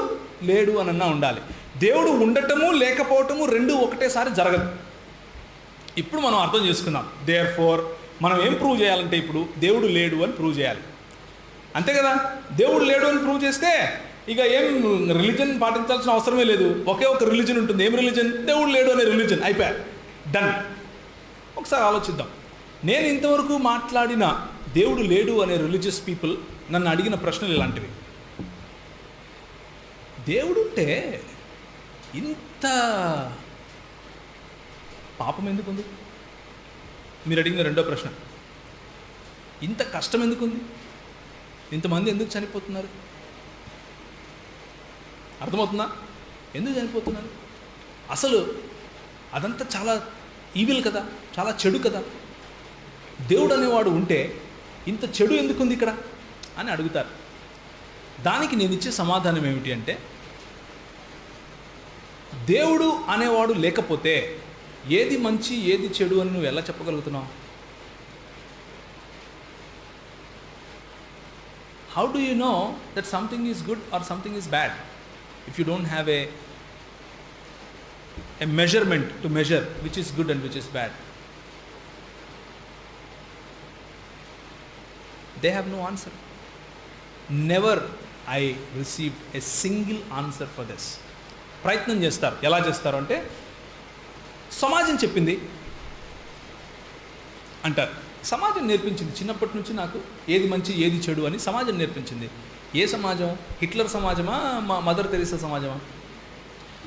లేడు అనన్నా ఉండాలి. దేవుడు ఉండటము లేకపోవటము రెండు ఒకటేసారి జరగదు. ఇప్పుడు మనం అర్థం చేసుకుందాం. దేర్ ఫోర్ మనం ఏం ప్రూవ్ చేయాలంటే ఇప్పుడు దేవుడు లేడు అని ప్రూవ్ చేయాలి. అంతే కదా? దేవుడు లేడు అని ప్రూవ్ చేస్తే ఇక ఏం రిలీజన్ పాటించాల్సిన అవసరమే లేదు. ఒకే ఒక రిలీజన్ ఉంటుంది. ఏం రిలీజన్? దేవుడు లేడు అనే రిలీజన్. అయిపోయా, డన్. ఒకసారి ఆలోచిద్దాం. నేను ఇంతవరకు మాట్లాడిన దేవుడు లేడు అనే రిలీజియస్ పీపుల్ నన్ను అడిగిన ప్రశ్నలు ఇలాంటివి. దేవుడుంటే ఇంత పాపం ఎందుకుంది? మీరు అడిగిన రెండో ప్రశ్న. ఇంత కష్టం ఎందుకుంది? ఇంతమంది ఎందుకు చనిపోతున్నారు? అర్థమవుతుందా? ఎందుకు చనిపోతున్నారు? అసలు అదంతా చాలా ఈవిల్ కదా, చాలా చెడు కదా. దేవుడు అనేవాడు ఉంటే ఇంత చెడు ఎందుకుంది ఇక్కడ అని అడుగుతారు. దానికి నేను ఇచ్చే సమాధానం ఏమిటి అంటే, దేవుడు అనేవాడు లేకపోతే ఏది మంచి ఏది చెడు అని నువ్వు ఎలా చెప్పగలుగుతున్నావు? How do you know that something is good or something is bad if you don't have a measurement to measure which is good and which is bad? They have no answer. Never I received a single answer for this. ప్రయత్నం చేస్తారు. ఎలా చేస్తారు అంటే, సమాజం చెప్పింది అంటారు. సమాజం నేర్పించింది చిన్నప్పటి నుంచి నాకు ఏది మంచి ఏది చెడు అని సమాజం నేర్పించింది. ఏ సమాజం? హిట్లర్ సమాజమా, మదర్ తెరీసా సమాజమా?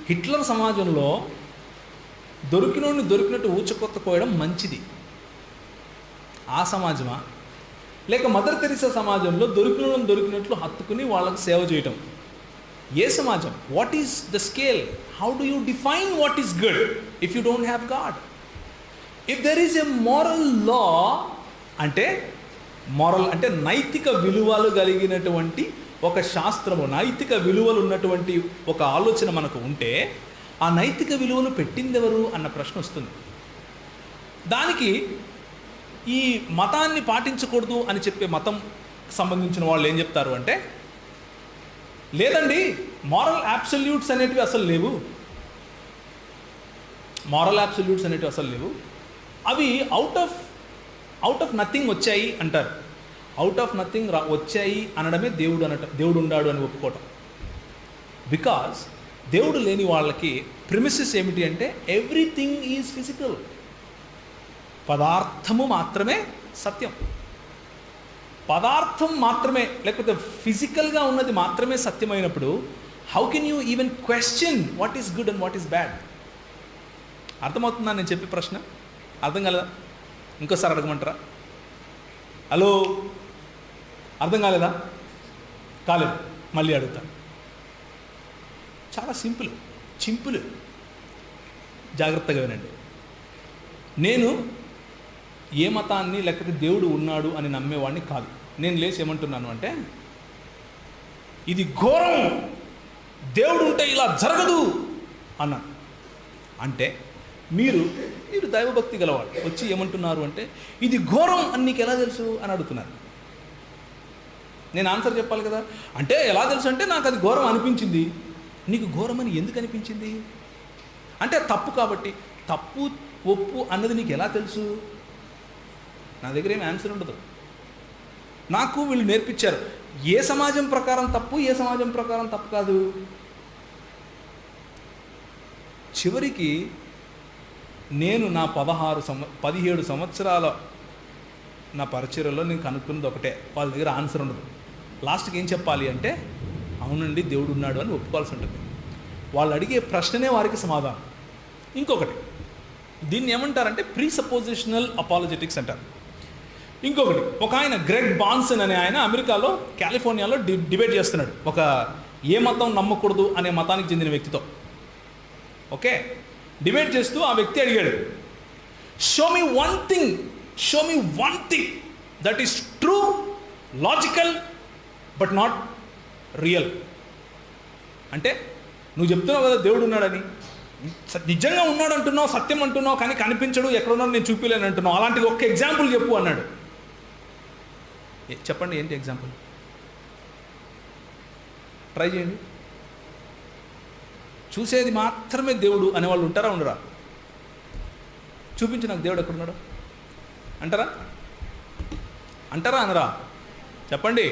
హిట్లర్ సమాజంలో దొరికినోడిని దొరికినట్టు ఊచకొత్త కోయడం మంచిది, ఆ సమాజమా? లేక మదర్ తెరీసా సమాజంలో దొరికినోడిని దొరికినట్లు హత్తుకుని వాళ్ళకు సేవ చేయటం ఏ సమాజం? What is the scale? How do you define what is good if you don't have God? If there is a moral law అంటే, మోరల్ అంటే నైతిక విలువలు కలిగినటువంటి ఒక శాస్త్రము, నైతిక విలువలు ఉన్నటువంటి ఒక ఆలోచన మనకు ఉంటే, ఆ నైతిక విలువలు పెట్టిందెవరు అన్న ప్రశ్న వస్తుంది. దానికి ఈ మతాన్ని పాటించకూడదు అని చెప్పే మతం సంబంధించిన వాళ్ళు ఏం చెప్తారు అంటే, లేదండి మారల్ యాబ్సల్యూట్స్ అనేటివి అసలు లేవు, మారల్ యాబ్సల్యూట్స్ అనేటివి అసలు లేవు, అవి అవుట్ ఆఫ్ నథింగ్ వచ్చాయి అంటారు. అవుట్ ఆఫ్ నథింగ్ వచ్చాయి అనడమే దేవుడు ఉన్నాడు అని ఒప్పుకోవటం. బికాజ్ దేవుడు లేని వాళ్ళకి ప్రిమిసెస్ ఏమిటి అంటే, ఎవ్రీథింగ్ ఈజ్ ఫిజికల్. పదార్థము మాత్రమే సత్యం. పదార్థం మాత్రమే, లేకపోతే ఫిజికల్గా ఉన్నది మాత్రమే సత్యమైనప్పుడు how can you even question what is good and what is bad? అర్థమవుతుందా నేను చెప్పే ప్రశ్న? అర్థం కాలేదా? ఇంకోసారి అడగమంటారా? హలో, అర్థం కాలేదా? కాలేదు. మళ్ళీ అడుగుతాను. చాలా సింపుల్. జాగ్రత్తగా వినండి. నేను ఏ మతాన్ని లేకపోతే దేవుడు ఉన్నాడు అని నమ్మేవాడిని కాదు. నేను లేచి ఏమంటున్నాను అంటే, ఇది ఘోరం, దేవుడు ఉంటే ఇలా జరగదు అన్నాను. అంటే మీరు దైవభక్తి గలవాడు వచ్చి ఏమంటున్నారు అంటే, ఇది ఘోరం అని నీకు ఎలా తెలుసు అని అడుగుతున్నారు. నేను ఆన్సర్ చెప్పాలి కదా. అంటే ఎలా తెలుసు అంటే, నాకు అది ఘోరం అనిపించింది. నీకు ఘోరం అని ఎందుకు అనిపించింది అంటే, తప్పు కాబట్టి. తప్పు ఒప్పు అన్నది నీకు ఎలా తెలుసు? నా దగ్గర ఏమి ఆన్సర్ ఉండదు. నాకు వీళ్ళు నేర్పించారు ఏ సమాజం ప్రకారం తప్పు, ఏ సమాజం ప్రకారం తప్పు కాదు. చివరికి నేను నా 17 సంవత్సరాల నా పరిచర్యలో నేను కనుక్కున్నది ఒకటే, వాళ్ళ దగ్గర ఆన్సర్ ఉండదు. లాస్ట్కి ఏం చెప్పాలి అంటే, అవునండి దేవుడు ఉన్నాడు అని ఒప్పుకోవాల్సి ఉంటుంది. వాళ్ళు అడిగే ప్రశ్ననే వారికి సమాధానం. ఇంకొకటి, దీన్ని ఏమంటారంటే ప్రీసపోజిషనల్ అపాలజెటిక్స్ అంటారు. ఇంకొకటి, ఒక ఆయన గ్రెగ్ బాన్సన్ అనే ఆయన అమెరికాలో కాలిఫోర్నియాలో డిబేట్ చేస్తున్నాడు ఒక ఏ మతం నమ్మకూడదు అనే మతానికి చెందిన వ్యక్తితో. ఓకే, డిబేట్ చేస్తూ ఆ వ్యక్తి అడిగాడు, show me one thing that is true, logical but not real. అంటే నువ్వు చెప్తున్నావు కదా దేవుడు ఉన్నాడని, నిజంగా ఉన్నాడు అంటున్నావు, సత్యం అంటున్నావు, కానీ కనిపించడు, ఎక్కడున్నాడు నేను చూపిలేను అంటున్నావు, అలాంటిది ఒక్క ఎగ్జాంపుల్ చెప్పు అన్నాడు. చెప్పండి ఏంటి ఎగ్జాంపుల్? ట్రై చేయండి. చూసేది మాత్రమే దేవుడు అనేవాళ్ళు ఉంటారా ఉండరా? చూపించు నాకు దేవుడు ఎక్కడున్నాడు అంటారా అనరా? చెప్పండి.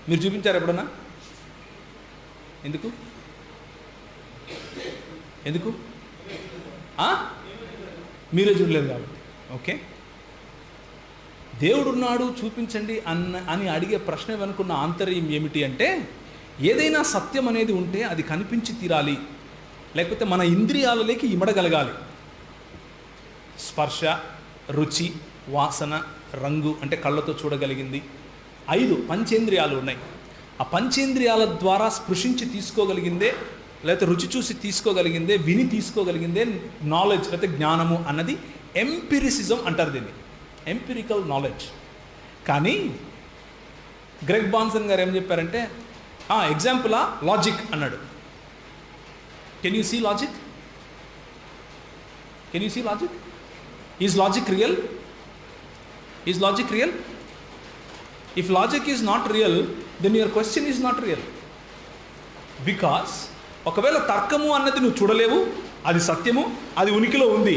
మీరు చూపించారు ఎప్పుడన్నా? ఎందుకు మీరే చూడలేదు కాబట్టి. ఓకే, దేవుడున్నాడు చూపించండి అని అడిగే ప్రశ్న వెనుకున్న ఆంతర్యం ఏమిటి అంటే, ఏదైనా సత్యం అనేది ఉంటే అది కనిపించి తీరాలి, లేకపోతే మన ఇంద్రియాలలోకి ఇమడగలగాలి. స్పర్శ, రుచి, వాసన, రంగు అంటే కళ్ళతో చూడగలిగింది. 5 పంచేంద్రియాలు ఉన్నాయి. ఆ పంచేంద్రియాల ద్వారా స్పృశించి తీసుకోగలిగిందే, లేకపోతే రుచి చూసి తీసుకోగలిగిందే, విని తీసుకోగలిగిందే నాలెడ్జ్ లేకపోతే జ్ఞానము అన్నది ఎంపిరిసిజం అంటారు దీన్ని, ఎంపిరికల్ నాలెడ్జ్. కానీ గ్రెగ్ బాన్సన్ గారు ఏం చెప్పారంటే, ఎగ్జాంపులా లాజిక్ అన్నాడు. Can you see logic? Is logic real? If logic is not real, then your question is not real. Because ఒకవేళ తర్కము అన్నది నువ్వు చూడలేవు, అది సత్యము, అది ఉనికిలో ఉంది.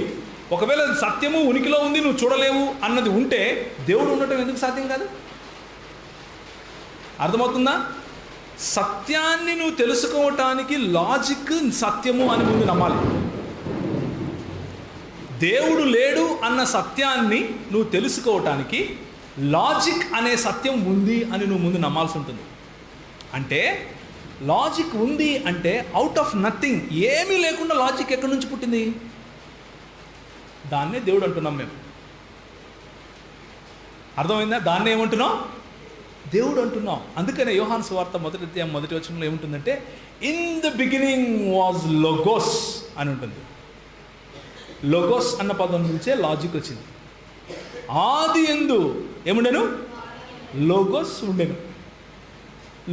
ఒకవేళ అది సత్యము ఉనికిలో ఉంది, నువ్వు చూడలేవు అన్నది ఉంటే దేవుడు ఉండటం ఎందుకు సాధ్యం కాదు? అర్థమవుతుందా? సత్యాన్ని నువ్వు తెలుసుకోవటానికి లాజిక్ సత్యము అని ముందు నమ్మాలి. దేవుడు లేడు అన్న సత్యాన్ని నువ్వు తెలుసుకోవటానికి లాజిక్ అనే సత్యం ఉంది అని నువ్వు ముందు నమ్మాల్సి ఉంటుంది. అంటే లాజిక్ ఉంది అంటే అవుట్ ఆఫ్ నథింగ్, ఏమీ లేకుండా లాజిక్ ఎక్కడి నుంచి పుట్టింది? దాన్నే దేవుడు అంటున్నాం మేము. అర్థమైందా? దాన్నే ఏమంటున్నాం? దేవుడు అంటున్నాం. అందుకనే యోహాను సువార్త 1వ అధ్యాయం 1వ వచనంలో ఏముంటుందంటే, in the beginning was logos అని ఉంటుంది. లోగోస్ అన్న పదం నుంచే లాజిక్ వచ్చింది. ఆది యందు ఏముండెను? లోగోస్ ఉండెను.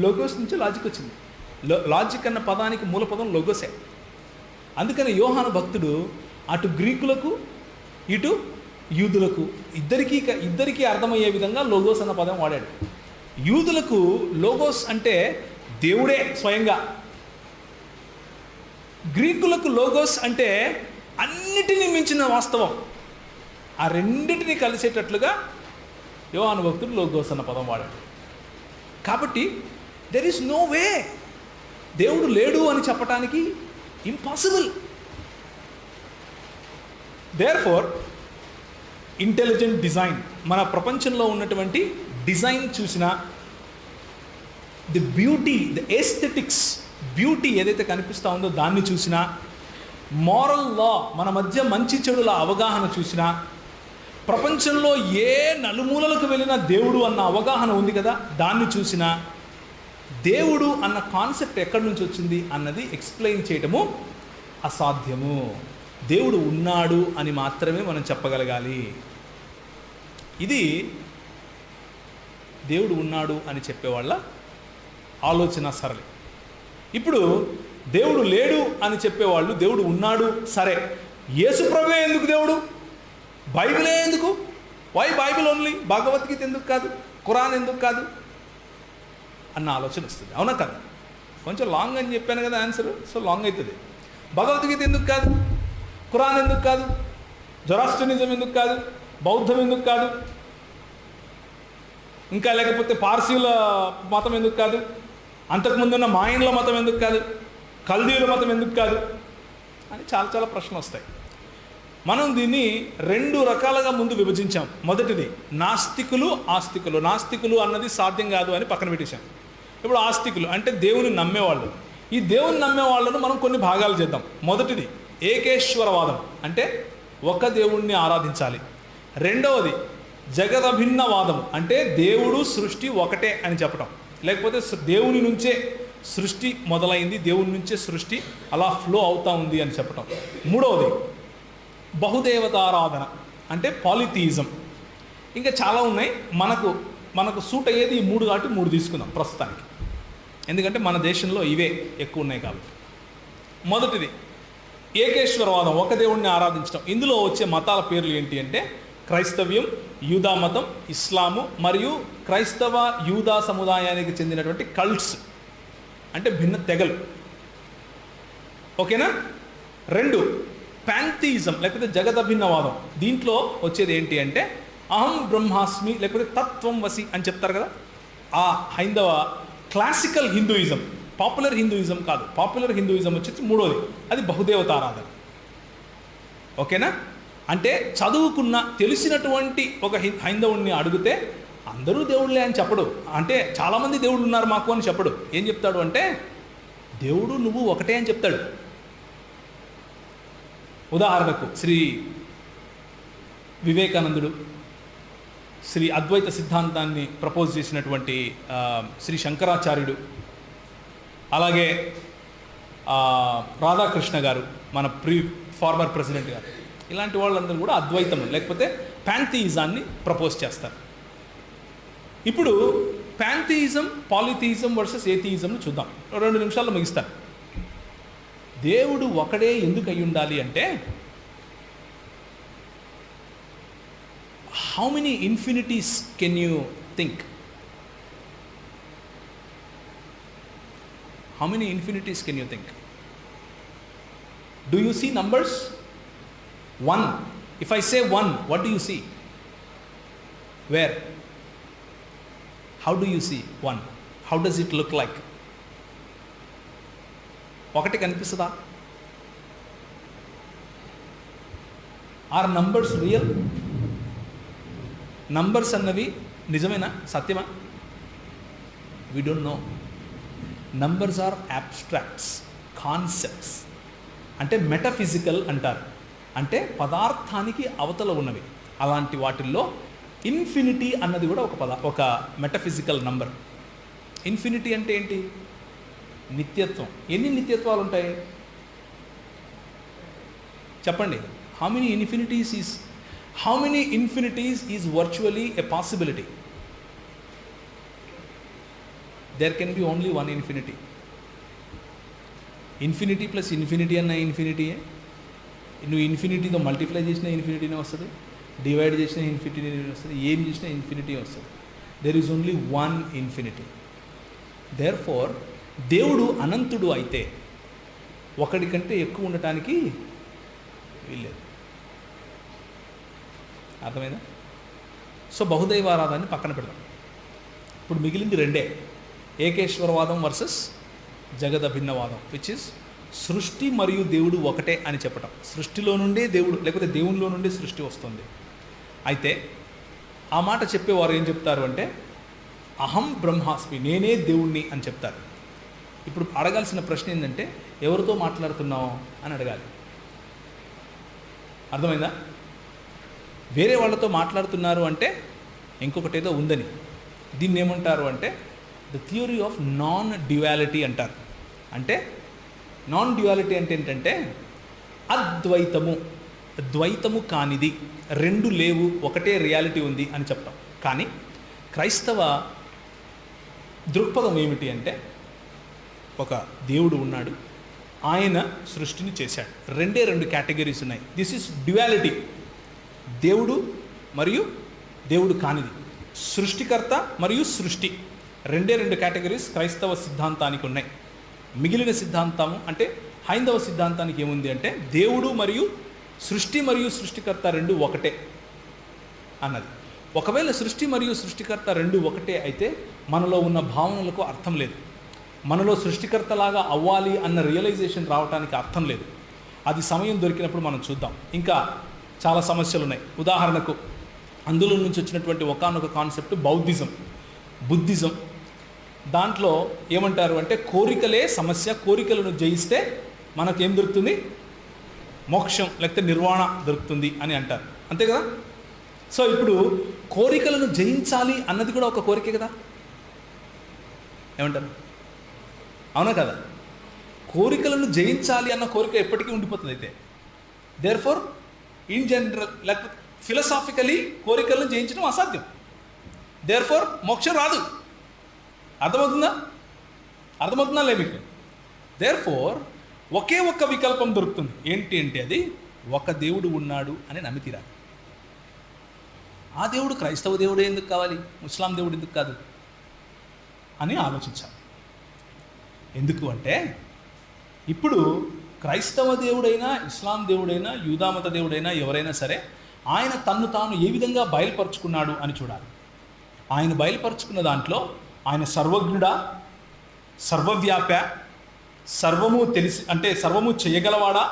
లోగోస్ నుంచి లాజిక్ వచ్చింది. లాజిక్ అన్న పదానికి మూల పదం లోగోసే. అందుకని యోహాను భక్తుడు అటు గ్రీకులకు ఇటు యూదులకు ఇద్దరికీ అర్థమయ్యే విధంగా లోగోస్ అన్న పదం వాడాడు. యూదులకు లోగోస్ అంటే దేవుడే స్వయంగా, గ్రీకులకు లోగోస్ అంటే అన్నిటినీ మించిన వాస్తవం. ఆ రెండింటినీ కలిసేటట్లుగా యోహాను భక్తుడు లోగోస్ అన్న పదం వాడాడు. కాబట్టి దెర్ ఈస్ నో వే, దేవుడు లేడు అని చెప్పటానికి ఇంపాసిబుల్. దేర్ఫోర్ ఇంటెలిజెంట్ డిజైన్, మన ప్రపంచంలో ఉన్నటువంటి డిజైన్ చూసినా, the beauty, the aesthetics, beauty ఏదైతే కనిపిస్తూ ఉందో దాన్ని చూసినా, మారల్ లా, మన మధ్య మంచి చెడుల అవగాహన చూసినా, ప్రపంచంలో ఏ నలుమూలలకు వెళ్ళినా దేవుడు అన్న అవగాహన ఉంది కదా దాన్ని చూసినా, దేవుడు అన్న కాన్సెప్ట్ ఎక్కడి నుంచి వచ్చింది అన్నది ఎక్స్ప్లెయిన్ చేయటము అసాధ్యము. దేవుడు ఉన్నాడు అని మాత్రమే మనం చెప్పగలగాలి. ఇది దేవుడు ఉన్నాడు అని చెప్పేవాళ్ళ ఆలోచన సరళి. ఇప్పుడు దేవుడు లేడు అని చెప్పేవాళ్ళు దేవుడు ఉన్నాడు, సరే యేసుప్రభువే ఎందుకు దేవుడు, బైబిలే ఎందుకు, వై బైబిల్ ఓన్లీ, భగవద్గీత ఎందుకు కాదు, ఖురాన్ ఎందుకు కాదు అన్న ఆలోచన వస్తుంది. అవునా కదా? కొంచెం లాంగ్ అని చెప్పాను కదా ఆన్సర్, సో లాంగ్ అవుతుంది. భగవద్గీత ఎందుకు కాదు, ఖురాన్ ఎందుకు కాదు, జొరాస్ట్రియనిజం ఎందుకు కాదు, బౌద్ధం ఎందుకు కాదు, ఇంకా లేకపోతే పార్సీల మతం ఎందుకు కాదు, అంతకుముందున్న మాయన్ల మతం ఎందుకు కాదు, కల్దీయుల మతం ఎందుకు కాదు అని చాలా చాలా ప్రశ్నలు వస్తాయి. మనం దీన్ని 2 రకాలుగా ముందు విభజించాం. మొదటిది నాస్తికులు, ఆస్తికులు. నాస్తికులు అన్నది సాధ్యం కాదు అని పక్కన పెట్టేశాం. ఇప్పుడు ఆస్తికులు అంటే దేవుని నమ్మేవాళ్ళు. ఈ దేవుని నమ్మేవాళ్ళను మనం కొన్ని భాగాలు చేద్దాం. మొదటిది ఏకేశ్వరవాదం, అంటే ఒక దేవుణ్ణి ఆరాధించాలి. రెండవది జగదభిన్నవాదం, అంటే దేవుడు సృష్టి ఒకటే అని చెప్పడం, లేకపోతే దేవుని నుంచే సృష్టి మొదలైంది, దేవుని నుంచే సృష్టి అలా ఫ్లో అవుతూ ఉంది అని చెప్పటం. మూడవది బహుదేవతారాధన, అంటే పాలిథియిజం. ఇంకా చాలా ఉన్నాయి. మనకు సూట్ అయ్యేది ఈ 3 కాబట్టి 3 తీసుకుందాం ప్రస్తుతానికి, ఎందుకంటే మన దేశంలో ఇవే ఎక్కువ ఉన్నాయి కాబట్టి. మొదటిది ఏకేశ్వరవాదం, ఒక దేవుణ్ణి ఆరాధించడం. ఇందులో వచ్చే మతాల పేర్లు ఏంటి అంటే క్రైస్తవ్యం, యూదా మతం, ఇస్లాము మరియు క్రైస్తవ యూదా సముదాయానికి చెందినటువంటి కల్ట్స్, అంటే భిన్న తెగలు. ఓకేనా? 2 ప్యాంథియిజం లేకపోతే జగదభిన్నవాదం. దీంట్లో వచ్చేది ఏంటి అంటే అహం బ్రహ్మాస్మి లేకపోతే తత్వం వసి అని చెప్తారు కదా, ఆ హైందవ క్లాసికల్ హిందూయిజం, పాపులర్ హిందూయిజం కాదు. పాపులర్ హిందూయిజం వచ్చేసి మూడోది, అది బహుదేవతారాధన. ఓకేనా? అంటే చదువుకున్న తెలిసినటువంటి ఒక హైందవుణ్ణి అడిగితే అందరూ దేవుళ్ళే అని చెప్పడు, అంటే చాలామంది దేవుళ్ళు ఉన్నారు మాకు అని చెప్పడు. ఏం చెప్తాడు అంటే దేవుడు నువ్వు ఒకటే అని చెప్తాడు. ఉదాహరణకు శ్రీ వివేకానందుడు, శ్రీ అద్వైత సిద్ధాంతాన్ని ప్రపోజ్ చేసినటువంటి శ్రీ శంకరాచార్యుడు, అలాగే రాధాకృష్ణ గారు, మన ఫార్మర్ ప్రెసిడెంట్ గారు, ఇలాంటి వాళ్ళందరూ కూడా అద్వైతం లేకపోతే ప్యాంథియిజాన్ని ప్రపోజ్ చేస్తారు. ఇప్పుడు ప్యాంథియిజం, పాలిథియిజం వర్సెస్ ఏథియిజంను చూద్దాం. 2 నిమిషాల్లో ముగిస్తాను. దేవుడు ఒకడే ఎందుకు అయి ఉండాలి అంటే how many infinities can you think? How many infinities can you think? Do you see numbers? 1. If I say 1, what do you see? Where? How do you see 1? How does it look like? ఒకటి కనిపిస్తుందా? Are numbers real? Numbers అన్నవి నిజమేనా, సత్యమా? We don't know. Numbers are abstracts, concepts, అంటే metaphysical అంటారు, అంటే పదార్థానికి అవతల ఉన్నవి. అలాంటి వాటిల్లో ఇన్ఫినిటీ అన్నది కూడా ఒక మెటఫిజికల్ నంబర్. ఇన్ఫినిటీ అంటే ఏంటి? నిత్యత్వం. ఎన్ని నిత్యత్వాలు ఉంటాయి చెప్పండి? How many infinities is virtually a possibility. There can be only 1 infinity. Infinity plus infinity అన్న ఇన్ఫినిటీయే. నువ్వు ఇన్ఫినిటీతో మల్టిప్లై చేసినా ఇన్ఫినిటీనే వస్తుంది, డివైడ్ చేసినా ఇన్ఫినిటీనే వస్తుంది, ఏం చేసినా ఇన్ఫినిటీ వస్తుంది. There is only 1 infinity. Therefore దేవుడు అనంతుడు అయితే ఒకటి కంటే ఎక్కువ ఉండటానికి వీల్లేదు. అర్థమైందా? సో బహుదైవారాధాన్ని పక్కన పెడదాం. ఇప్పుడు మిగిలింది 2, ఏకేశ్వరవాదం వర్సెస్ జగదభిన్నవాదం, విచ్ ఇస్ సృష్టి మరియు దేవుడు ఒకటే అని చెప్పటం. సృష్టిలో నుండే దేవుడు లేకపోతే దేవునిలో నుండే సృష్టి వస్తుంది. అయితే ఆ మాట చెప్పేవారు ఏం చెప్తారు అంటే అహం బ్రహ్మాస్మి, నేనే దేవుణ్ణి అని చెప్తారు. ఇప్పుడు అడగాల్సిన ప్రశ్న ఏంటంటే ఎవరితో మాట్లాడుతున్నావు అని అడగాలి. అర్థమైందా? వేరే వాళ్ళతో మాట్లాడుతున్నారు అంటే ఇంకొకటి ఏదో ఉందని. దీన్ని ఏమంటారు అంటే the theory of non duality అంటారు. అంటే నాన్ డ్యుయాలిటీ అంటే ఏంటంటే అద్వైతము, ద్వైతము కానిది, రెండు లేవు, ఒకటే రియాలిటీ ఉంది అని చెప్తాం. కానీ క్రైస్తవ దృక్పథం ఏమిటి అంటే ఒక దేవుడు ఉన్నాడు, ఆయన సృష్టిని చేశాడు. రెండు కేటగిరీస్ ఉన్నాయి. దిస్ ఈజ్ డ్యుయాలిటీ, దేవుడు మరియు దేవుడు కానిది, సృష్టికర్త మరియు సృష్టి. రెండు కేటగిరీస్ క్రైస్తవ సిద్ధాంతానికి ఉన్నాయి. మిగిలిన సిద్ధాంతం అంటే హైందవ సిద్ధాంతానికి ఏముంది అంటే దేవుడు మరియు సృష్టి మరియు సృష్టికర్త రెండు ఒకటే అన్నది. ఒకవేళ సృష్టి మరియు సృష్టికర్త రెండు ఒకటే అయితే మనలో ఉన్న భావనలకు అర్థం లేదు. మనలో సృష్టికర్తలాగా అవ్వాలి అన్న రియలైజేషన్ రావడానికి అర్థం లేదు. అది సమయం దొరికినప్పుడు మనం చూద్దాం. ఇంకా చాలా సమస్యలు ఉన్నాయి. ఉదాహరణకు అందులో నుంచి వచ్చినటువంటి ఒకానొక కాన్సెప్ట్ బౌద్ధిజం, బుద్ధిజం. దాంట్లో ఏమంటారు అంటే కోరికలే సమస్య, కోరికలను జయిస్తే మనకేం దొరుకుతుంది, మోక్షం లేకపోతే నిర్వాణ దొరుకుతుంది అని అంటారు. అంతే కదా. సో ఇప్పుడు కోరికలను జయించాలి అన్నది కూడా ఒక కోరికే కదా, ఏమంటారు, అవునా కదా. కోరికలను జయించాలి అన్న కోరిక ఎప్పటికీ ఉండిపోతుంది. అయితే దేర్ ఫోర్ ఇన్ జనరల్ లేకపోతే ఫిలసాఫికలీ కోరికలను జయించడం అసాధ్యం. దేర్ ఫోర్ మోక్షం రాదు. అర్థమవుతుందా లే మీకు? దేర్ ఫోర్ ఒకే ఒక్క వికల్పం దొరుకుతుంది. ఏంటి అంటే అది ఒక దేవుడు ఉన్నాడు అని నమ్మితీరాలి. ఆ దేవుడు క్రైస్తవ దేవుడే ఎందుకు కావాలి, ముస్లాం దేవుడు ఎందుకు కాదు అని ఆలోచించాలి. ఎందుకు అంటే ఇప్పుడు క్రైస్తవ దేవుడైనా, ఇస్లాం దేవుడైనా, యూదామత దేవుడైనా, ఎవరైనా సరే ఆయన తన్ను తాను ఏ విధంగా బయలుపరుచుకున్నాడు అని చూడాలి. ఆయన బయలుపరుచుకున్న దాంట్లో ఆయన సర్వజ్ఞుడా, సర్వవ్యాప, సర్వము తెలిసి అంటే సర్వము చేయగలవాడా,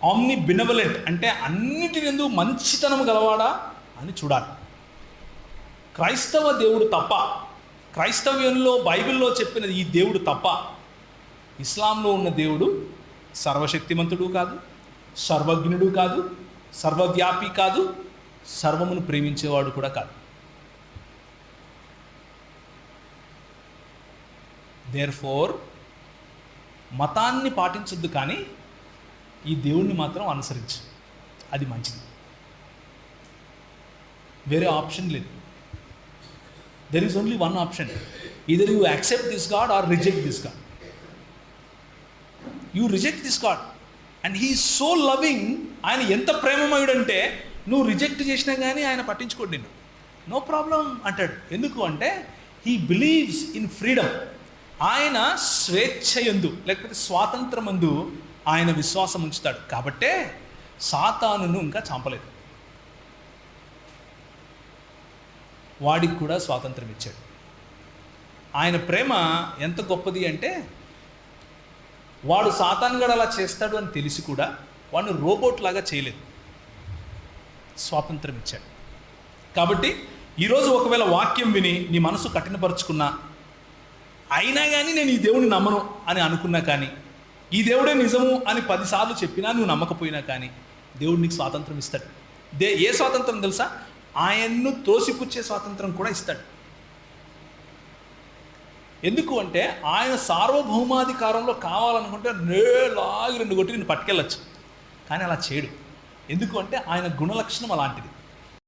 ఆమ్ని బినవలెంట్ అంటే అన్నిటినందు మంచితనము గలవాడా అని చూడాలి. క్రైస్తవ దేవుడు తప్ప, క్రైస్తవ్యంలో బైబిల్లో చెప్పిన ఈ దేవుడు తప్ప ఇస్లాంలో ఉన్న దేవుడు సర్వశక్తిమంతుడు కాదు, సర్వజ్ఞుడు కాదు, సర్వవ్యాపి కాదు, సర్వమును ప్రేమించేవాడు కూడా కాదు. దేర్ఫోర్ మతాన్ని పాటించొద్దు, కానీ ఈ దేవుణ్ణి మాత్రం అనుసరించు, అది మంచిది. వేరే ఆప్షన్ లేదు. There is only one option. Either you accept this God are reject this God. You reject this God and he is so loving. ఆయన ఎంత ప్రేమమయుడంటే నువ్వు రిజెక్ట్ చేసినా కానీ ఆయన పట్టించుకోడు నిన్ను, నో ప్రాబ్లం అంటాడు. ఎందుకు అంటే హీ బిలీవ్స్ ఇన్ ఫ్రీడమ్. ఆయన స్వేచ్ఛయందు లేకపోతే స్వాతంత్రమందు ఆయన విశ్వాసం ఉంచుతాడు. కాబట్టే సాతానును ఇంకా చంపలేదు, వాడికి కూడా స్వాతంత్రం ఇచ్చాడు. ఆయన ప్రేమ ఎంత గొప్పది అంటే వాడు సాతానుగాడు అలా చేస్తాడు అని తెలిసి కూడా వాడిని రోబోట్ లాగా చేయలేదు, స్వాతంత్రం ఇచ్చాడు. కాబట్టి ఈరోజు ఒకవేళ వాక్యం విని నీ మనసు కఠినపరుచుకున్నా, అయినా కానీ నేను ఈ దేవుడిని నమ్మను అని అనుకున్నా, కానీ ఈ దేవుడే నిజము అని 10 సార్లు చెప్పినా నువ్వు నమ్మకపోయినా కానీ దేవుడు నీకు స్వాతంత్రం ఇస్తాడు. ఏ స్వాతంత్రం తెలుసా? ఆయన్ను తోసిపుచ్చే స్వాతంత్రం కూడా ఇస్తాడు. ఎందుకు అంటే ఆయన సార్వభౌమాధికారంలో కావాలనుకుంటే లాగి 2 కొట్టి నేను పట్టుకెళ్ళచ్చు, కానీ అలా చేయడు. ఎందుకు అంటే ఆయన గుణలక్షణం అలాంటిది.